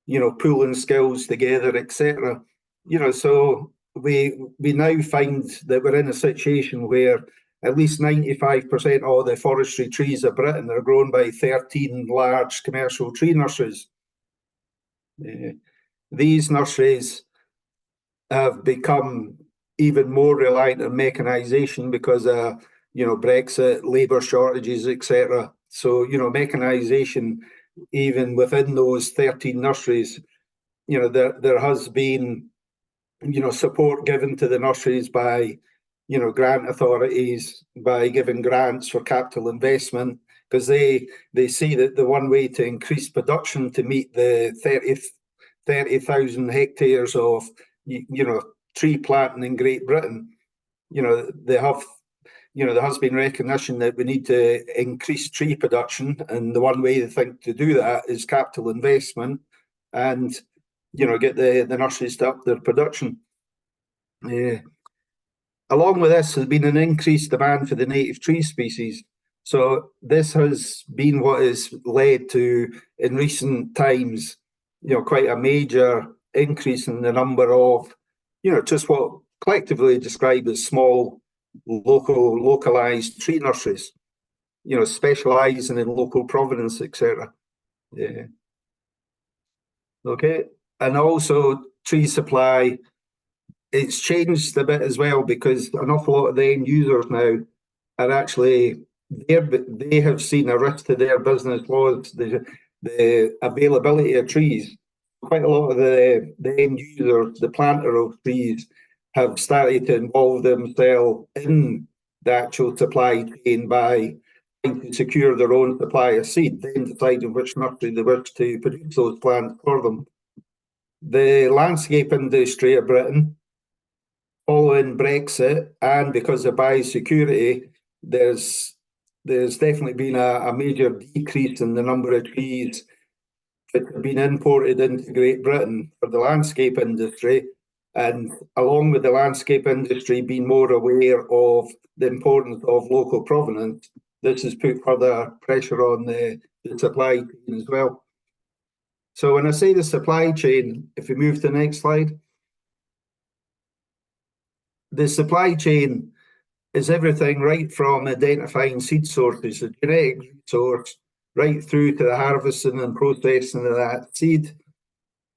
you know, pooling skills together, etc. You know, so we now find that we're in a situation where at least 95% of all the forestry trees of Britain are grown by 13 large commercial tree nurseries. These nurseries have become even more reliant on mechanisation because of, you know, Brexit, labour shortages, etc. So, you know, mechanisation, even within those 13 nurseries, you know, there has been, you know, support given to the nurseries by, you know, grant authorities, by giving grants for capital investment, because they see that the one way to increase production to meet the 30,000 hectares of, you know, tree planting in Great Britain, you know, they have, you know, there has been recognition that we need to increase tree production, and the one way they think to do that is capital investment and, you know, get the nurseries to up their production. Along with this has been an increased demand for the native tree species. So this has been what has led to, in recent times, you know, quite a major increase in the number of, you know, just what collectively described as small, localized tree nurseries, you know, specialising in local provenance, etc. Yeah. Okay, and also tree supply, it's changed a bit as well because an awful lot of the end users now are actually, they have seen a risk to their business was the availability of trees. Quite a lot of the end users, the planter of trees, have started to involve themselves in the actual supply chain by trying to secure their own supply of seed, then deciding which nursery they wish to produce those plants for them. The landscape industry of Britain, following Brexit and because of biosecurity, there's definitely been a major decrease in the number of trees that have been imported into Great Britain for the landscape industry. And along with the landscape industry being more aware of the importance of local provenance, this has put further pressure on the supply chain as well. So when I say the supply chain, if we move to the next slide, the supply chain is everything right from identifying seed sources, the genetic source, right through to the harvesting and processing of that seed.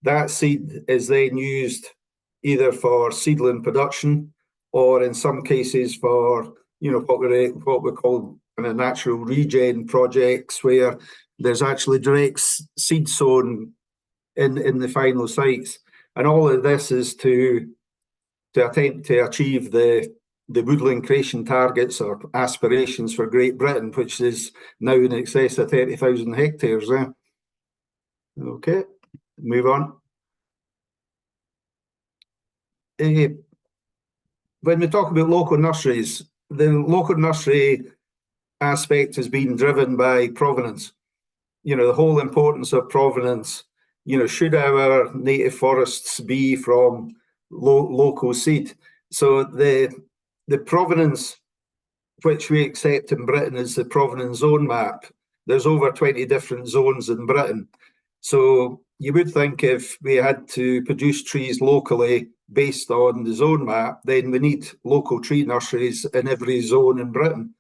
That seed is then used either for seedling production or in some cases for, you know, what we call kind of natural regen projects, where there's actually direct seed sown in the final sites. And all of this is to attempt to achieve the woodland creation targets or aspirations for Great Britain, which is now in excess of 30,000 hectares. Okay, move on. When we talk about local nurseries, the local nursery aspect is being driven by provenance. You know, the whole importance of provenance. You know, should our native forests be from local seed? So the provenance which we accept in Britain is the provenance zone map. There's over 20 different zones in Britain. So you would think if we had to produce trees locally based on the zone map, then we need local tree nurseries in every zone in Britain.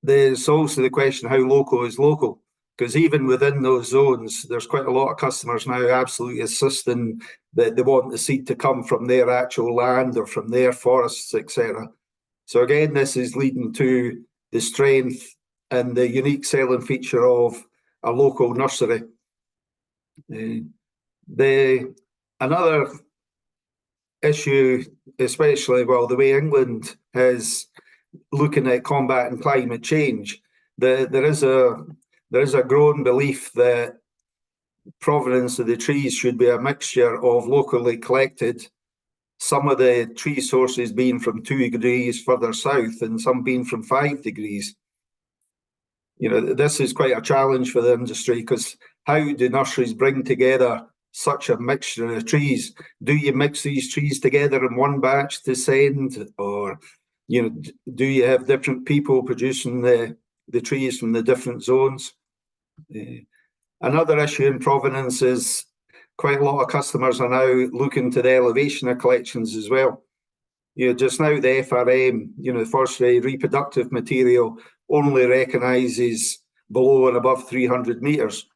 There's also the question, how local is local? Because even within those zones, there's quite a lot of customers now absolutely insisting that they want the seed to come from their actual land or from their forests, etc. So again, this is leading to the strength and the unique selling feature of a local nursery. Another issue, especially, well, the way England is looking at combating climate change, there is a growing belief that provenance of the trees should be a mixture of locally collected, some of the tree sources being from 2 degrees further south and some being from 5 degrees. You know, this is quite a challenge for the industry, because how do nurseries bring together such a mixture of trees? Do you mix these trees together in one batch to send, or, you know, do you have different people producing the trees from the different zones? Another issue in provenance is quite a lot of customers are now looking to the elevation of collections as well. You know, just now the FRM, you know, the forestry reproductive material, only recognises below and above 300 metres.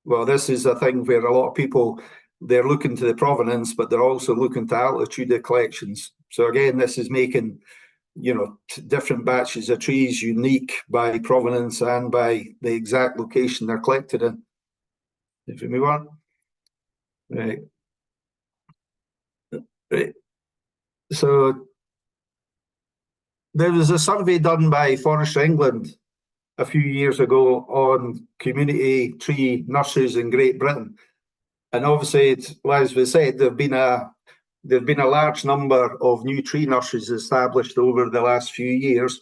Well, this is a thing where a lot of people, they're looking to the provenance, but they're also looking to altitude of collections. So again, this is making, you know, different batches of trees unique by provenance and by the exact location they're collected in. If we move on. Right. So there was a survey done by Forestry England a few years ago on community tree nurseries in Great Britain, and obviously, as we said, there've been a large number of new tree nurseries established over the last few years.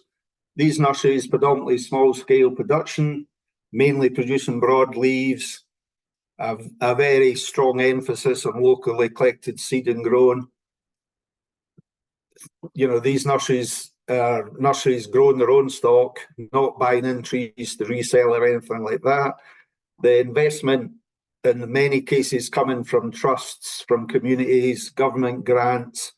These nurseries predominantly small-scale production, mainly producing broadleaves, a very strong emphasis on locally collected seed and grown. You know, these nurseries are nurseries growing their own stock, not buying in trees to resell or anything like that. The investment in many cases coming from trusts, from communities, government grants.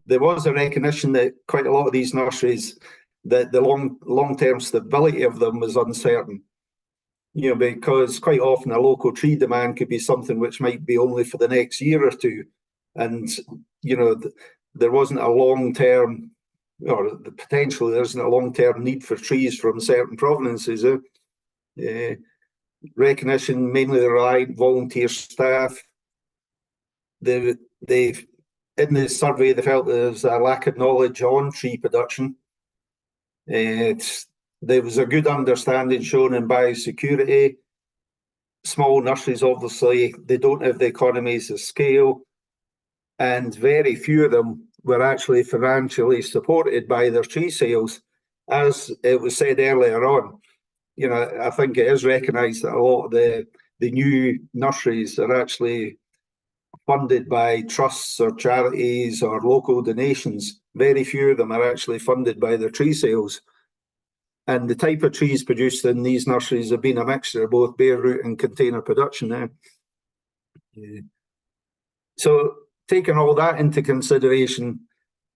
There was a recognition that quite a lot of these nurseries, that the long-term stability of them was uncertain. You know, because quite often a local tree demand could be something which might be only for the next year or two. And, you know, there wasn't a long-term, or potentially there isn't a long-term need for trees from certain provenances. Recognition, mainly reliant volunteer staff. In the survey, they felt there was a lack of knowledge on tree production. There was a good understanding shown in biosecurity. Small nurseries, obviously, they don't have the economies of scale, and very few of them were actually financially supported by their tree sales. As it was said earlier on, you know, I think it is recognised that a lot of the the new nurseries are actually funded by trusts or charities or local donations. Very few of them are actually funded by their tree sales. And the type of trees produced in these nurseries have been a mixture of both bare root and container production now. So taking all that into consideration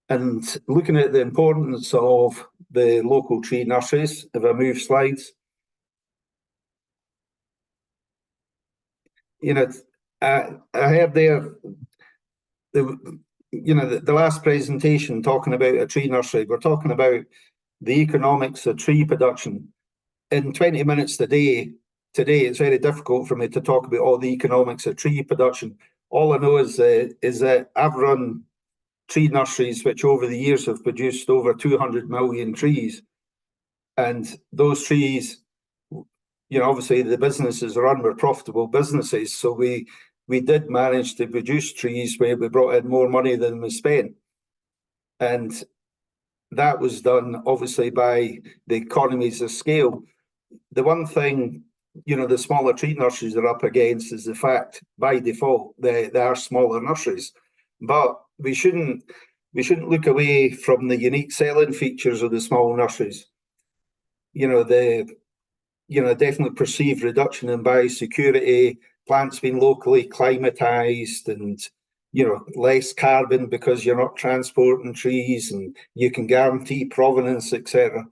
and looking at the importance of the local tree nurseries, if I move slides, you know, I heard there, the last presentation talking about a tree nursery. We're talking about the economics of tree production. In 20 minutes today, it's very difficult for me to talk about all the economics of tree production. All I know is that I've run tree nurseries which over the years have produced over 200 million trees. And those trees, obviously the businesses run were profitable businesses. So we did manage to produce trees where we brought in more money than we spent. And that was done obviously by the economies of scale. The one thing, the smaller tree nurseries are up against is the fact, by default, they are smaller nurseries. But we shouldn't look away from the unique selling features of the small nurseries. Definitely perceived reduction in biosecurity, plants being locally climatized, and less carbon because you're not transporting trees, and you can guarantee provenance, etc.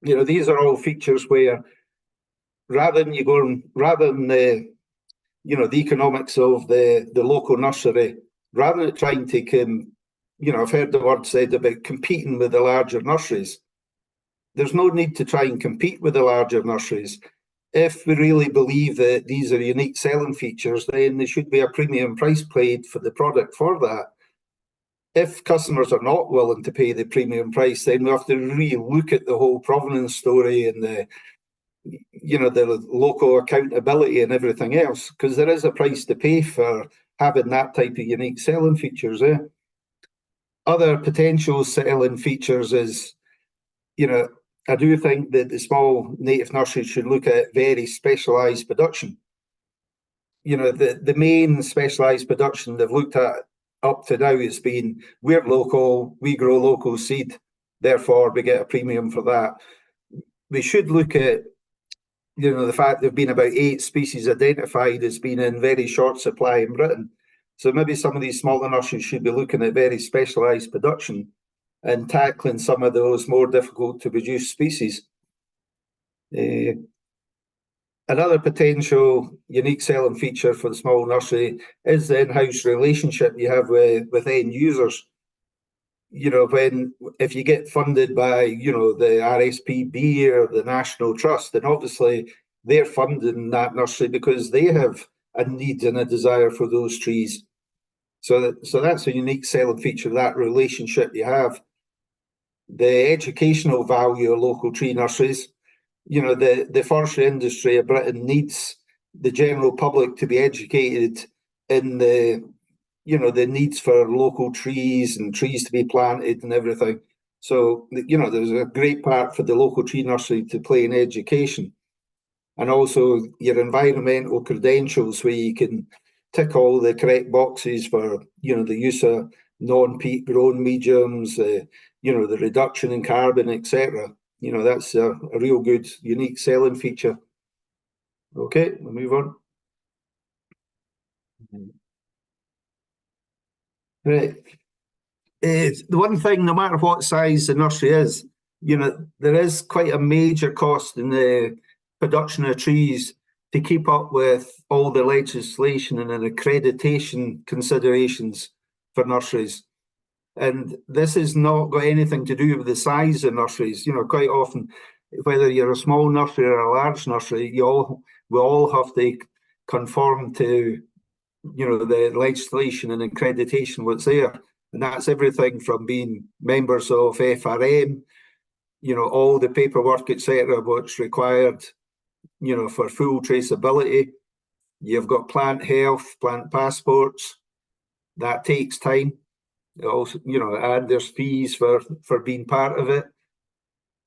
These are all features where rather than the economics of the local nursery, rather than trying to I've heard the word said about competing with the larger nurseries. There's no need to try and compete with the larger nurseries. If we really believe that these are unique selling features, then there should be a premium price paid for the product for that. If customers are not willing to pay the premium price, then we have to really look at the whole provenance story and the local accountability and everything else, because there is a price to pay for having that type of unique selling features. Other potential selling features is, I do think that the small native nurseries should look at very specialised production. The main specialised production they've looked at up to now has been, we're local, we grow local seed, therefore we get a premium for that. We should look at, the fact there have been about 8 species identified as being in very short supply in Britain. So maybe some of these smaller nurseries should be looking at very specialised production and tackling some of those more difficult to produce species. Another potential unique selling feature for the small nursery is the in-house relationship you have with end users. If you get funded by, the RSPB or the National Trust, then obviously they're funding that nursery because they have a need and a desire for those trees. So that's a unique selling feature, that relationship you have. The educational value of local tree nurseries, the forestry industry of Britain needs the general public to be educated in the needs for local trees and trees to be planted and everything. So, there's a great part for the local tree nursery to play in education. And also your environmental credentials, where you can tick all the correct boxes for, the use of non-peat grown mediums, the reduction in carbon, etc. That's a real good, unique selling feature. Okay, we'll move on. Right. The one thing, no matter what size the nursery is, there is quite a major cost in the production of trees to keep up with all the legislation and accreditation considerations for nurseries. And this has not got anything to do with the size of nurseries. Quite often, whether you're a small nursery or a large nursery, we all have to conform to, the legislation and accreditation what's there. And that's everything from being members of FRM, all the paperwork, etc., what's required, for full traceability. You've got plant health, plant passports. That takes time. Also, and there's fees for being part of it.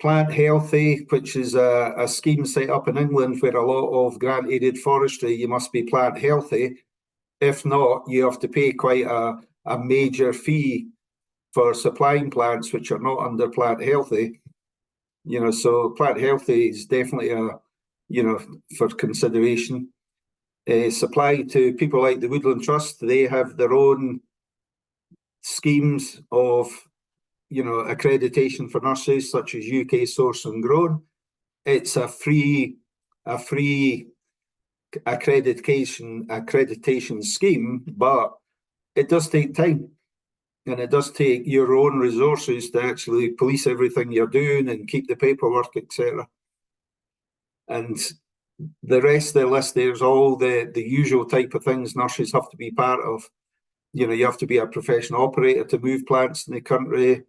Plant Healthy, which is a scheme set up in England where a lot of grant-aided forestry, you must be plant healthy. If not, you have to pay quite a major fee for supplying plants which are not under Plant Healthy. So Plant Healthy is definitely for consideration. Supply to people like the Woodland Trust, they have their own schemes of accreditation for nurseries, such as UK Source and Grown. It's a free accreditation scheme, but it does take time, and it does take your own resources to actually police everything you're doing and keep the paperwork, etc. And the rest of the list, there's all the usual type of things nurseries have to be part of. You have to be a professional operator to move plants in the country,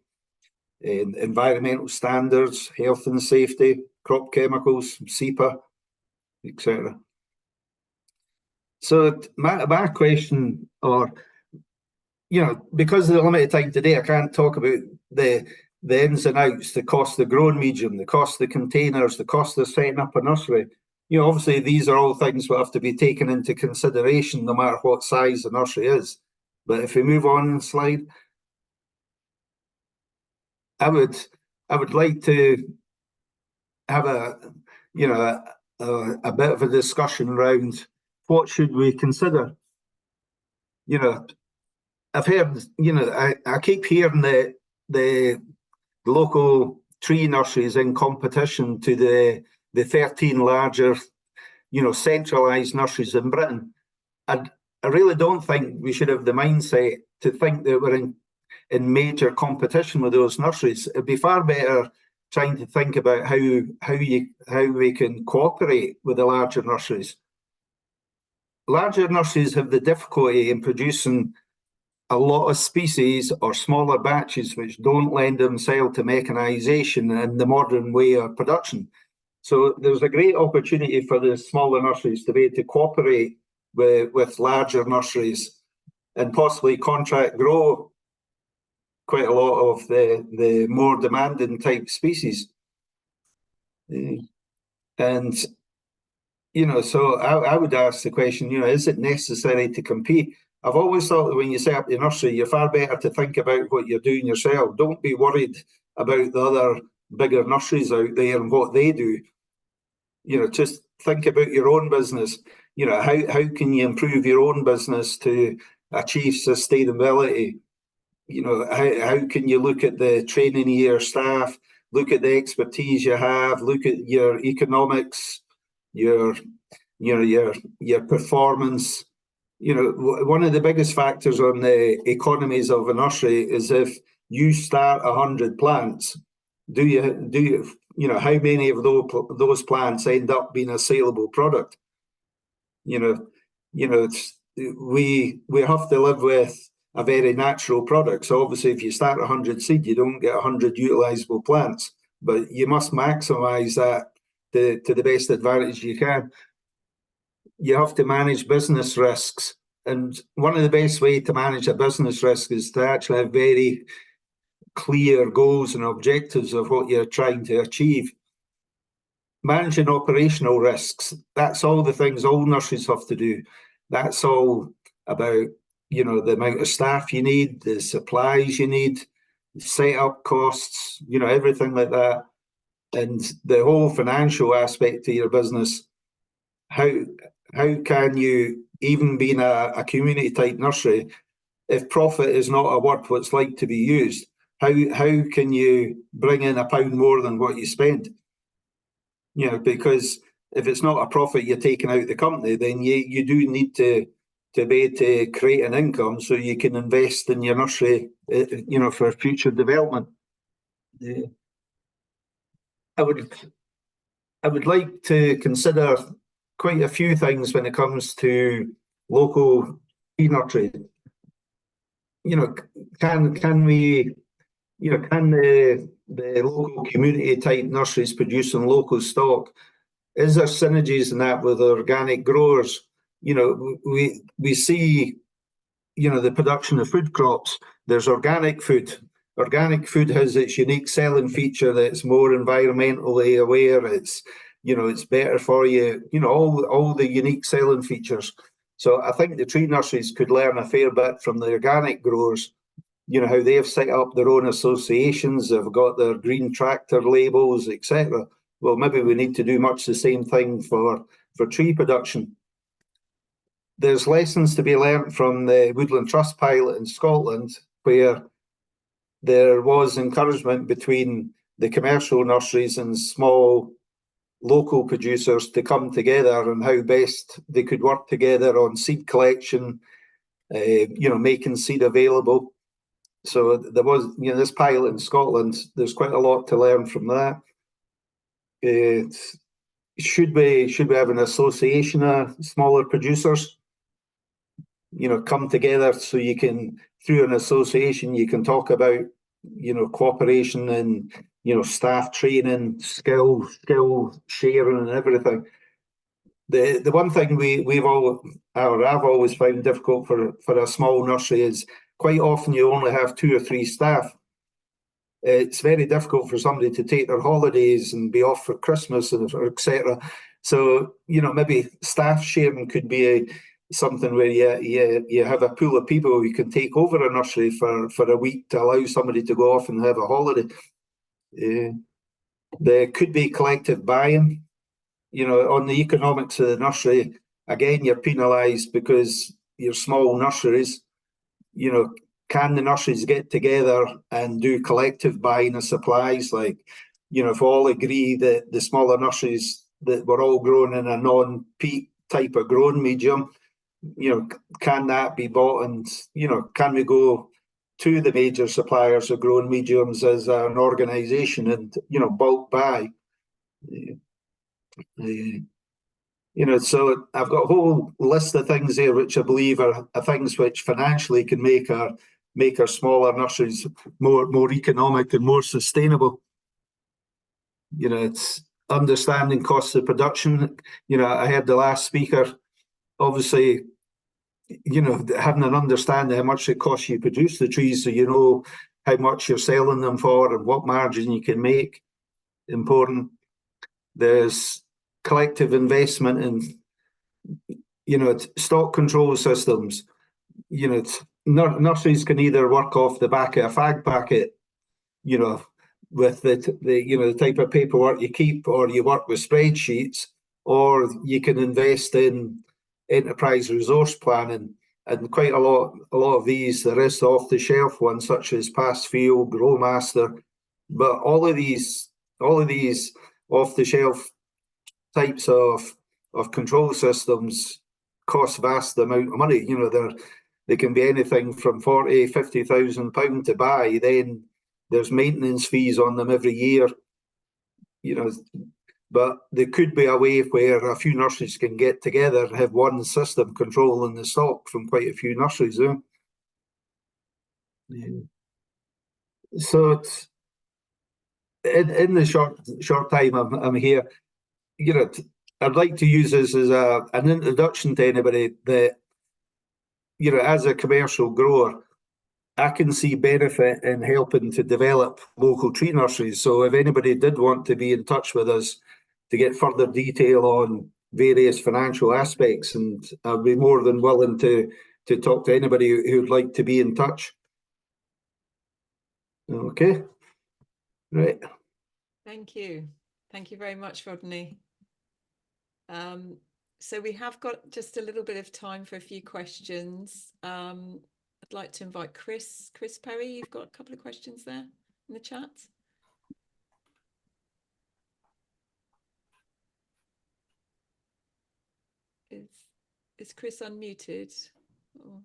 environmental standards, health and safety, crop chemicals, SEPA, etc. So my question, because of the limited time today, I can't talk about the ins and outs, the cost of the growing medium, the cost of the containers, the cost of setting up a nursery. Obviously these are all things that have to be taken into consideration no matter what size the nursery is. But if we move on slide, I would like to have a bit of a discussion around what should we consider. I've heard, I keep hearing that the local tree nurseries in competition to the 13 larger, centralised nurseries in Britain. And I really don't think we should have the mindset to think that we're in major competition with those nurseries. It'd be far better trying to think about how we can cooperate with the larger nurseries. Larger nurseries have the difficulty in producing a lot of species or smaller batches which don't lend themselves to mechanisation and the modern way of production. So there's a great opportunity for the smaller nurseries to be able to cooperate with larger nurseries and possibly contract grow quite a lot of the more demanding type species. And, so I would ask the question, is it necessary to compete? I've always thought that when you set up your nursery, you're far better to think about what you're doing yourself. Don't be worried about the other bigger nurseries out there and what they do. Just think about your own business. How can you improve your own business to achieve sustainability? How can you look at the training of your staff, look at the expertise you have, look at your economics, your performance. One of the biggest factors on the economies of a nursery is if you start 100 plants, do you how many of those plants end up being a saleable product? We have to live with a very natural product. So obviously, if you start 100 seed, you don't get 100 utilisable plants, but you must maximise that to the best advantage you can. You have to manage business risks. And one of the best ways to manage a business risk is to actually have very clear goals and objectives of what you're trying to achieve. Managing operational risks, that's all the things all nurseries have to do. That's all about, the amount of staff you need, the supplies you need, setup costs, everything like that. And the whole financial aspect of your business. How can you, even being a community type nursery, if profit is not a word what's like to be used, how can you bring in £1 more than what you spend? Because if it's not a profit you're taking out of the company, then you do need to be able to create an income so you can invest in your nursery, for future development. I would like to consider quite a few things when it comes to local tree nursery. Can we, can the local community type nurseries producing local stock, is there synergies in that with organic growers? We see, the production of food crops. There's organic food, Organic food has its unique selling feature that's more environmentally aware. It's, you know, it's better for you, you know, all the unique selling features. So I think the tree nurseries could learn a fair bit from the organic growers, you know, how they've set up their own associations, they've got their green tractor labels, etc. Well, maybe we need to do much the same thing for tree production. There's lessons to be learnt from the Woodland Trust pilot in Scotland, where there was encouragement between the commercial nurseries and small local producers to come together, and how best they could work together on seed collection, you know, making seed available. So there was, you know, this pilot in Scotland, there's quite a lot to learn from that. Should we have an association of smaller producers, you know, come together so you can, through an association, you can talk about, you know, cooperation and, you know, staff training, skill sharing and everything. The one thing I've always found difficult for a small nursery is quite often you only have 2 or 3 staff. It's very difficult for somebody to take their holidays and be off for Christmas, or etc. So, you know, maybe staff sharing could be something where you have a pool of people who can take over a nursery for a week to allow somebody to go off and have a holiday. There could be collective buy-in. You know, on the economics of the nursery, again, you're penalised because you're small nurseries. You know, can the nurseries get together and do collective buying of supplies? Like, you know, if we all agree that the smaller nurseries that were all grown in a non-peat type of growing medium, you know, can that be bought? And, you know, can we go to the major suppliers of growing mediums as an organisation and, you know, bulk buy? You know, so I've got a whole list of things there which I believe are things which financially can make our smaller nurseries more economic and more sustainable. You know, it's understanding costs of production. You know, I heard the last speaker, obviously, you know, having an understanding how much it costs you to produce the trees, so you know how much you're selling them for and what margin you can make. Important. There's collective investment in, you know, stock control systems. You know, nurseries can either work off the back of a fag packet, you know, with the you know, the type of paperwork you keep, or you work with spreadsheets, or you can invest in enterprise resource planning. And quite a lot of these, there is off the shelf ones such as Passfield, Growmaster, but all of these off the shelf types of control systems cost vast amount of money. You know, they can be anything from £40,000-50,000 to buy. Then there's maintenance fees on them every year. You know, but there could be a way where a few nurseries can get together and have one system controlling the stock from quite a few nurseries. So it's in the short time I'm here, you know, I'd like to use this as an introduction to anybody that, you know, as a commercial grower, I can see benefit in helping to develop local tree nurseries. So if anybody did want to be in touch with us to get further detail on various financial aspects, and I'd be more than willing to talk to anybody who'd like to be in touch. Okay, right.
Thank you very much, Rodney. So we have got just a little bit of time for a few questions. I'd like to invite Chris Perry. You've got a couple of questions there in the chat. Is Chris unmuted? Oh.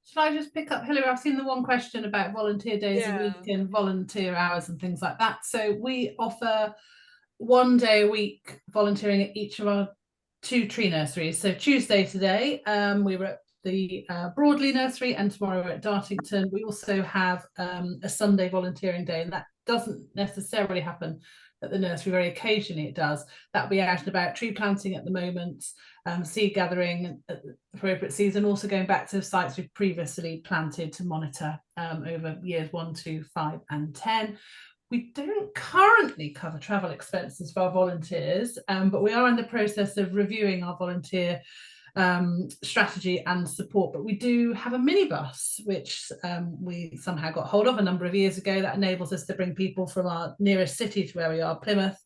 Shall I just pick up, Hilary? I've seen the one question about volunteer days a week and volunteer hours and things like that. So we offer 1 day a week volunteering at each of our 2 tree nurseries. So Tuesday today, we were at the Broadley nursery, and tomorrow we're at Dartington. We also have a Sunday volunteering day, and that doesn't necessarily happen at the nursery. Very occasionally it does. That'll be out and about tree planting at the moment, seed gathering at the appropriate season, also going back to sites we've previously planted to monitor over years 1, 2, 5 and 10. We don't currently cover travel expenses for our volunteers, but we are in the process of reviewing our volunteer strategy and support. But we do have a minibus, which we somehow got hold of a number of years ago, that enables us to bring people from our nearest city to where we are, Plymouth,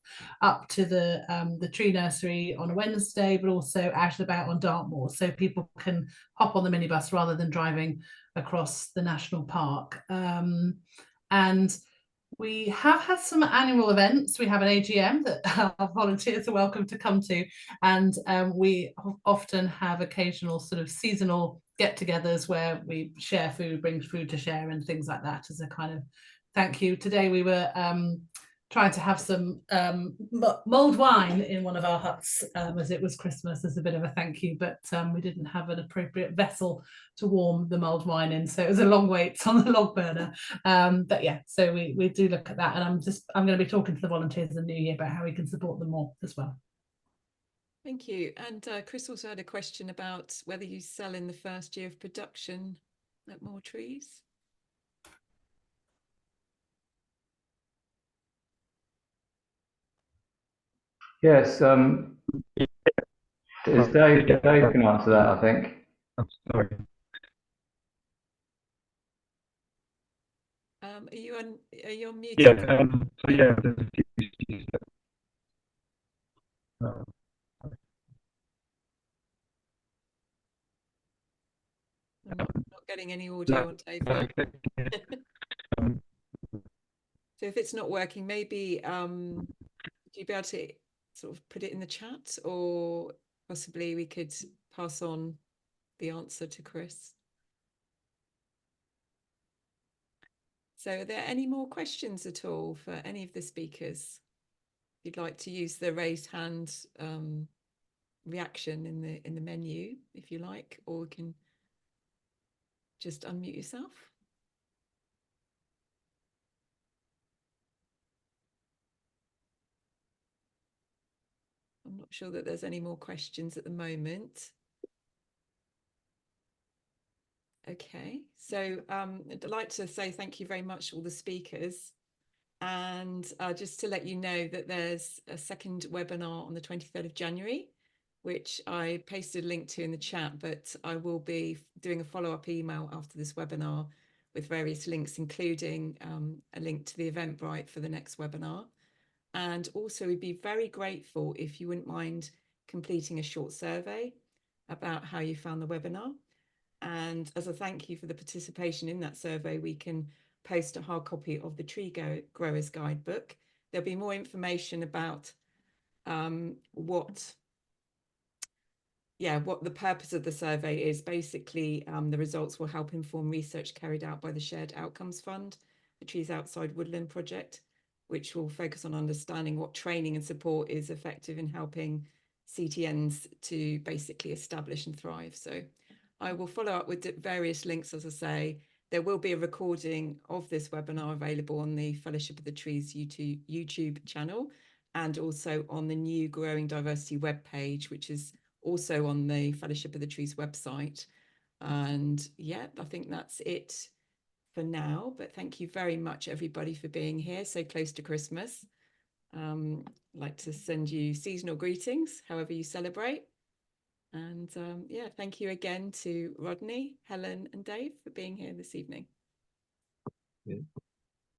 up to the tree nursery on a Wednesday, but also out and about on Dartmoor, so people can hop on the minibus rather than driving across the national park. And we have had some annual events. We have an AGM that our volunteers are welcome to come to, and we often have occasional sort of seasonal get-togethers where we share food, bring food to share and things like that as a kind of thank you. Today we were trying to have some mulled wine in one of our huts as it was Christmas as a bit of a thank you, but we didn't have an appropriate vessel to warm the mulled wine in, so it was a long wait on the log burner. But yeah, so we do look at that, and I'm going to be talking to the volunteers in the new year about how we can support them more as well.
Thank you. And Chris also had a question about whether you sell in the first year of production at More Trees.
Yes, Dave can answer that, I think.
I'm sorry.
Are you on mute?
Yeah, so yeah, there's a few species that,
I'm not getting any audio on Dave. So if it's not working, maybe would you be able to sort of put it in the chat, or possibly we could pass on the answer to Chris. So are there any more questions at all for any of the speakers? If you'd like to use the raised hand reaction in the menu, if you like, or we can just unmute yourself. I'm not sure that there's any more questions at the moment. Okay, so I'd like to say thank you very much to all the speakers. And just to let you know that there's a second webinar on the 23rd of January, which I pasted a link to in the chat, but I will be doing a follow-up email after this webinar with various links, including a link to the Eventbrite for the next webinar. And also we'd be very grateful if you wouldn't mind completing a short survey about how you found the webinar. And as a thank you for the participation in that survey, we can post a hard copy of the Tree Growers Guidebook. There'll be more information about what the purpose of the survey is. Basically, the results will help inform research carried out by the Shared Outcomes Fund, the Trees Outside Woodland project, which will focus on understanding what training and support is effective in helping CTNs to basically establish and thrive. So I will follow up with various links, as I say. There will be a recording of this webinar available on the Fellowship of the Trees YouTube channel, and also on the new Growing Diversity webpage, which is also on the Fellowship of the Trees website. And yeah, I think that's it for now, but thank you very much everybody for being here so close to Christmas. I'd like to send you seasonal greetings however you celebrate, and yeah, thank you again to Rodney, Helen and Dave for being here this evening.
Yeah.